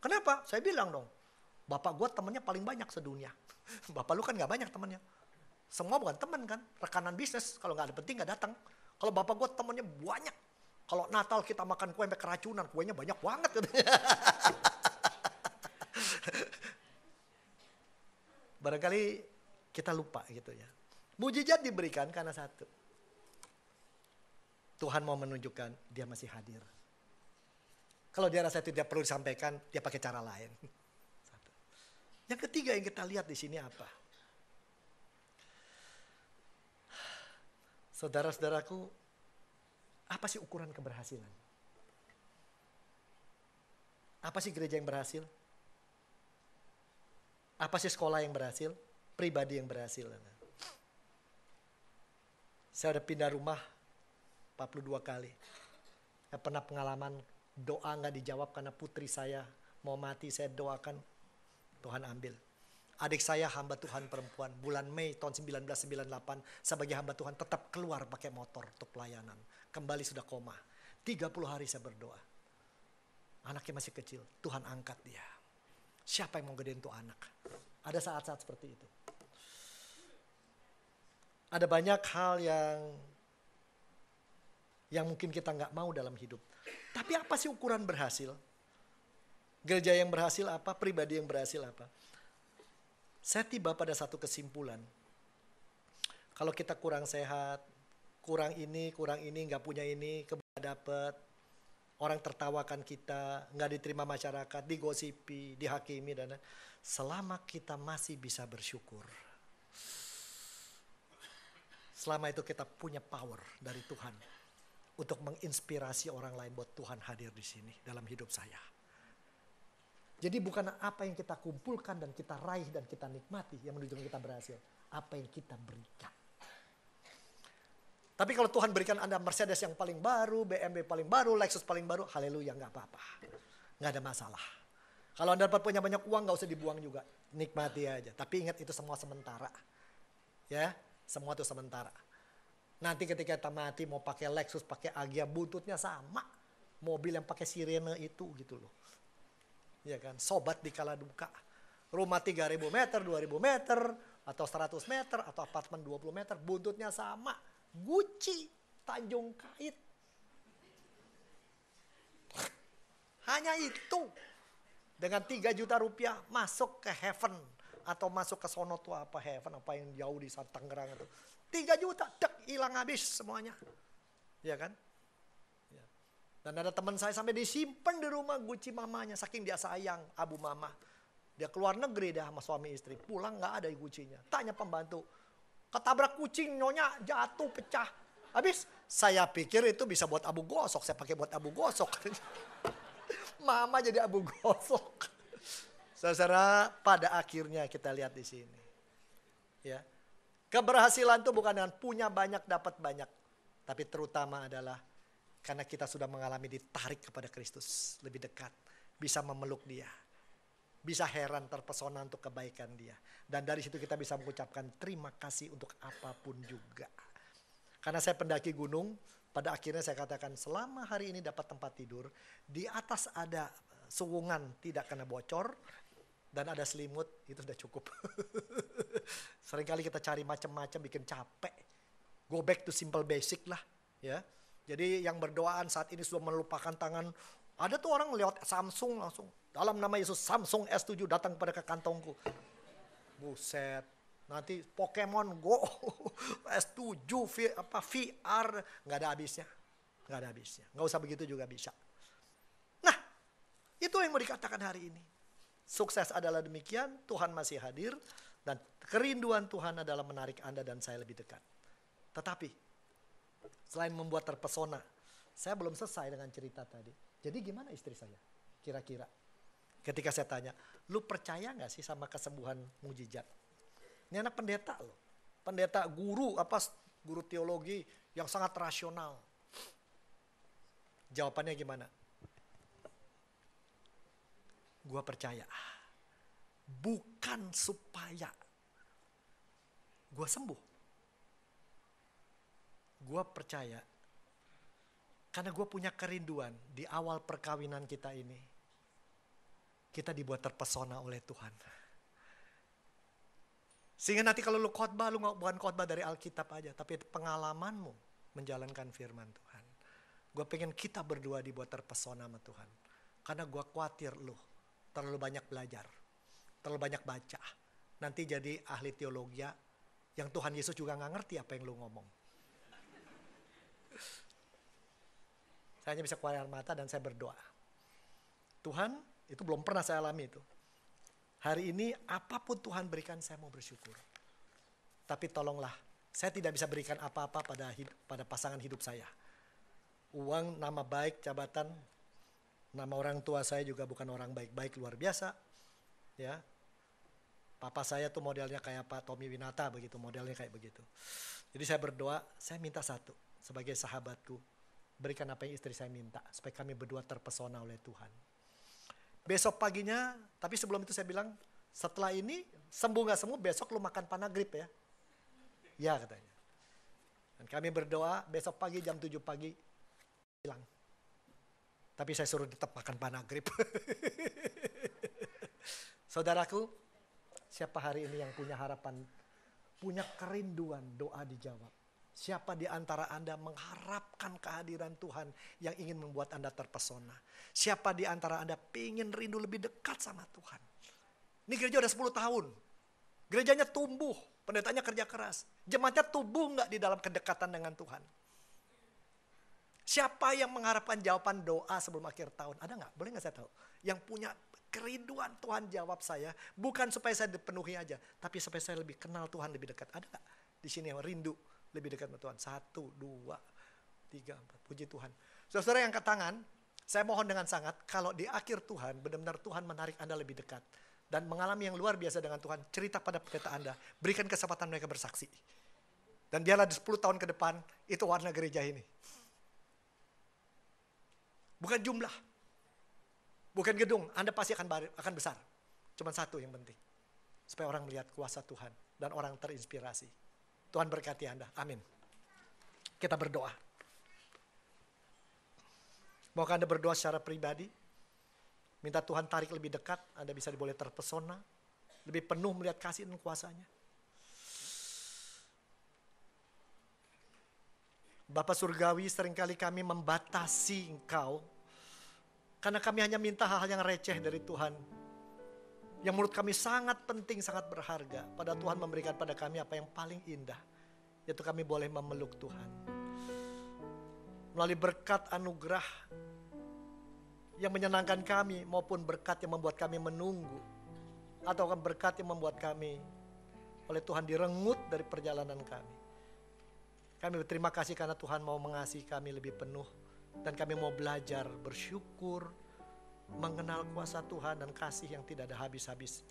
Kenapa? Saya bilang dong, bapak gue temennya paling banyak sedunia. Bapak lu kan gak banyak temennya. Semua bukan teman kan, rekanan bisnis, kalau gak ada penting gak datang. Kalau bapak gue temennya banyak. Kalau Natal kita makan kue sampai keracunan, kuenya banyak banget. Barangkali kita lupa gitu ya. Mujizat diberikan karena satu. Tuhan mau menunjukkan dia masih hadir. Kalau dia rasa itu tidak perlu disampaikan, dia pakai cara lain. Satu. Yang ketiga yang kita lihat di sini apa? Saudara-saudaraku, apa sih ukuran keberhasilan? Apa sih gereja yang berhasil? Apa sih sekolah yang berhasil? Pribadi yang berhasil. Saya udah pindah rumah 42 kali. Saya pernah pengalaman doa gak dijawab karena putri saya mau mati, saya doakan Tuhan ambil. Adik saya hamba Tuhan perempuan, bulan Mei tahun 1998 sebagai hamba Tuhan tetap keluar pakai motor untuk pelayanan. Kembali sudah koma. 30 hari saya berdoa. Anaknya masih kecil, Tuhan angkat dia. Siapa yang mau gedein tuh anak? Ada saat-saat seperti itu. Ada banyak hal yang mungkin kita gak mau dalam hidup. Tapi apa sih ukuran berhasil? Gereja yang berhasil apa? Pribadi yang berhasil apa? Saya tiba pada satu kesimpulan. Kalau kita kurang sehat, kurang ini, gak punya ini, kemudian dapat. Orang tertawakan kita, gak diterima masyarakat, digosipi, dihakimi. Dan selama kita masih bisa bersyukur. Selama itu kita punya power dari Tuhan. Untuk menginspirasi orang lain buat Tuhan hadir di sini dalam hidup saya. Jadi bukan apa yang kita kumpulkan dan kita raih dan kita nikmati yang menunjukkan kita berhasil. Apa yang kita berikan. Tapi kalau Tuhan berikan Anda Mercedes yang paling baru, BMW paling baru, Lexus paling baru, haleluya, gak apa-apa. Gak ada masalah. Kalau Anda dapat punya banyak uang gak usah dibuang juga. Nikmati aja. Tapi ingat itu semua sementara. Ya, semua itu sementara. Nanti ketika kita mati mau pakai Lexus, pakai Agya, buntutnya sama. Mobil yang pakai sirene itu gitu loh. Ya kan, sobat di kala duka. Rumah 3.000 meter, 2.000 meter, atau 100 meter, atau apartemen 20 meter, buntutnya sama. Gucci, Tanjung Kait. Hanya itu. Dengan 3 juta rupiah masuk ke heaven. Atau masuk ke sono tuh apa heaven, apa yang jauh di Tangerang itu. 3 juta, hilang habis semuanya. Ya kan? Dan ada teman saya sampai disimpan di rumah Gucci mamanya. Saking dia sayang abu mama. Dia keluar negeri dah sama suami istri. Pulang gak ada Gucci-nya. Tanya pembantu. Ketabrak kucing, nyonya jatuh, pecah. Habis saya pikir itu bisa buat abu gosok. Saya pakai buat abu gosok. Mama jadi abu gosok. Saudara, pada akhirnya kita lihat di sini. Ya. Keberhasilan itu bukan dengan punya banyak, dapat banyak. Tapi terutama adalah karena kita sudah mengalami ditarik kepada Kristus. Lebih dekat. Bisa memeluk dia. Bisa heran terpesona untuk kebaikan dia. Dan dari situ kita bisa mengucapkan terima kasih untuk apapun juga. Karena saya pendaki gunung. Pada akhirnya saya katakan selama hari ini dapat tempat tidur. Di atas ada suwungan tidak kena bocor. Dan ada selimut. Itu sudah cukup. Seringkali kita cari macam-macam bikin capek. Go back to simple basic lah. Ya. Jadi yang berdoaan saat ini sudah melupakan tangan. Ada tuh orang lewat Samsung langsung. Dalam nama Yesus Samsung S7 datang pada ke kantongku. Buset. Nanti Pokemon Go. S7 VR. Gak ada habisnya. Gak ada habisnya. Gak usah begitu juga bisa. Nah. Itu yang mau dikatakan hari ini. Sukses adalah demikian. Tuhan masih hadir. Dan kerinduan Tuhan adalah menarik Anda dan saya lebih dekat. Tetapi Selain membuat terpesona. Saya belum selesai dengan cerita tadi. Jadi gimana istri saya? Kira-kira. Ketika saya tanya, lu percaya gak sih sama kesembuhan mujizat? Ini anak pendeta loh. Pendeta guru, guru teologi yang sangat rasional. Jawabannya gimana? Gua percaya. Bukan supaya gua sembuh. Gua percaya karena gue punya kerinduan di awal perkawinan kita ini. Kita dibuat terpesona oleh Tuhan. Sehingga nanti kalau lu khotbah, lu bukan khotbah dari Alkitab aja. Tapi pengalamanmu menjalankan firman Tuhan. Gue pengen kita berdua dibuat terpesona sama Tuhan. Karena gue khawatir lu terlalu banyak belajar. Terlalu banyak baca. Nanti jadi ahli teologi yang Tuhan Yesus juga gak ngerti apa yang lu ngomong. Saya hanya bisa keluar air mata dan saya berdoa. Tuhan, itu belum pernah saya alami itu. Hari ini apapun Tuhan berikan saya mau bersyukur. Tapi tolonglah, saya tidak bisa berikan apa-apa pada pasangan hidup saya. Uang, nama baik, jabatan, nama orang tua saya juga bukan orang baik-baik luar biasa. Ya, papa saya tuh modelnya kayak Pak Tommy Winata begitu, modelnya kayak begitu. Jadi saya berdoa, saya minta satu sebagai sahabatku. Berikan apa yang istri saya minta, supaya kami berdua terpesona oleh Tuhan. Besok paginya, tapi sebelum itu saya bilang, setelah ini sembuh gak sembuh, besok lu makan panagrip ya. Ya katanya. Dan kami berdoa, besok pagi jam 7 pagi, hilang. Tapi saya suruh tetap makan panagrip. Saudaraku, siapa hari ini yang punya harapan, punya kerinduan doa dijawab? Siapa di antara Anda mengharapkan kehadiran Tuhan yang ingin membuat Anda terpesona? Siapa di antara Anda pengen rindu lebih dekat sama Tuhan? Ini gereja udah 10 tahun. Gerejanya tumbuh, pendetanya kerja keras. Jemaatnya tumbuh nggak di dalam kedekatan dengan Tuhan? Siapa yang mengharapkan jawaban doa sebelum akhir tahun? Ada nggak? Boleh nggak saya tahu? Yang punya kerinduan Tuhan jawab saya, bukan supaya saya dipenuhi aja, tapi supaya saya lebih kenal Tuhan lebih dekat. Ada nggak di sini yang rindu lebih dekat dengan Tuhan? 1, 2, 3, 4. Puji Tuhan. Saudara yang angkat tangan, saya mohon dengan sangat, kalau di akhir Tuhan, benar-benar Tuhan menarik Anda lebih dekat. Dan mengalami yang luar biasa dengan Tuhan, cerita pada pendeta Anda, berikan kesempatan mereka bersaksi. Dan biarlah di 10 tahun ke depan, itu warna gereja ini. Bukan jumlah, bukan gedung, Anda pasti akan besar. Cuma satu yang penting, supaya orang melihat kuasa Tuhan, dan orang terinspirasi. Tuhan berkati Anda. Amin. Kita berdoa. Maukah Anda berdoa secara pribadi? Minta Tuhan tarik lebih dekat. Anda bisa boleh terpesona. Lebih penuh melihat kasih dan kuasa-Nya. Bapa Surgawi, seringkali kami membatasi Engkau. Karena kami hanya minta hal-hal yang receh dari Tuhan. Yang menurut kami sangat penting, sangat berharga. Pada Tuhan memberikan pada kami apa yang paling indah. Yaitu kami boleh memeluk Tuhan. Melalui berkat anugerah yang menyenangkan kami, maupun berkat yang membuat kami menunggu. Atau berkat yang membuat kami oleh Tuhan direngut dari perjalanan kami. Kami berterima kasih karena Tuhan mau mengasihi kami lebih penuh. Dan kami mau belajar bersyukur, mengenal kuasa Tuhan dan kasih yang tidak ada habis-habis.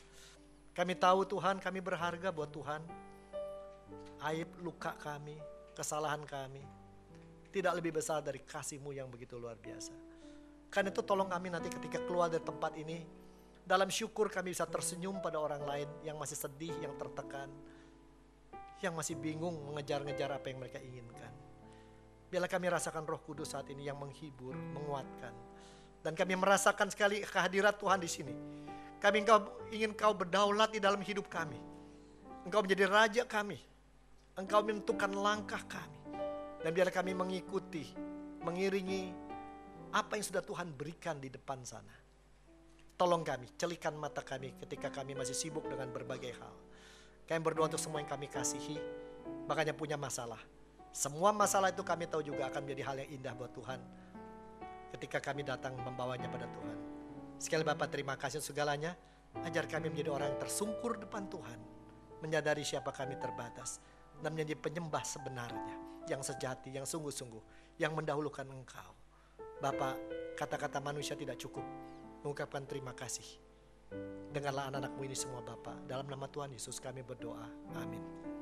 Kami tahu Tuhan, kami berharga buat Tuhan. Aib, luka kami, kesalahan kami tidak lebih besar dari kasih-Mu yang begitu luar biasa. Karena itu tolong kami nanti ketika keluar dari tempat ini, dalam syukur kami bisa tersenyum pada orang lain yang masih sedih, yang tertekan, yang masih bingung mengejar-ngejar apa yang mereka inginkan. Biarlah kami rasakan Roh Kudus saat ini yang menghibur, menguatkan. Dan kami merasakan sekali kehadirat Tuhan di sini. Kami ingin Kau berdaulat di dalam hidup kami. Engkau menjadi raja kami. Engkau menentukan langkah kami. Dan biarlah kami mengikuti, mengiringi apa yang sudah Tuhan berikan di depan sana. Tolong kami, celikan mata kami ketika kami masih sibuk dengan berbagai hal. Kami berdoa untuk semua yang kami kasihi, makanya punya masalah. Semua masalah itu kami tahu juga akan menjadi hal yang indah buat Tuhan ketika kami datang membawanya pada Tuhan. Sekali Bapak, terima kasih segalanya. Ajar kami menjadi orang yang tersungkur depan Tuhan, menyadari siapa kami terbatas, dan menjadi penyembah sebenarnya. yang sejati, yang sungguh-sungguh, yang mendahulukan Engkau. Bapa, kata-kata manusia tidak cukup mengucapkan terima kasih. Dengarlah anak-anakmu ini semua Bapa. Dalam nama Tuhan Yesus kami berdoa. Amin.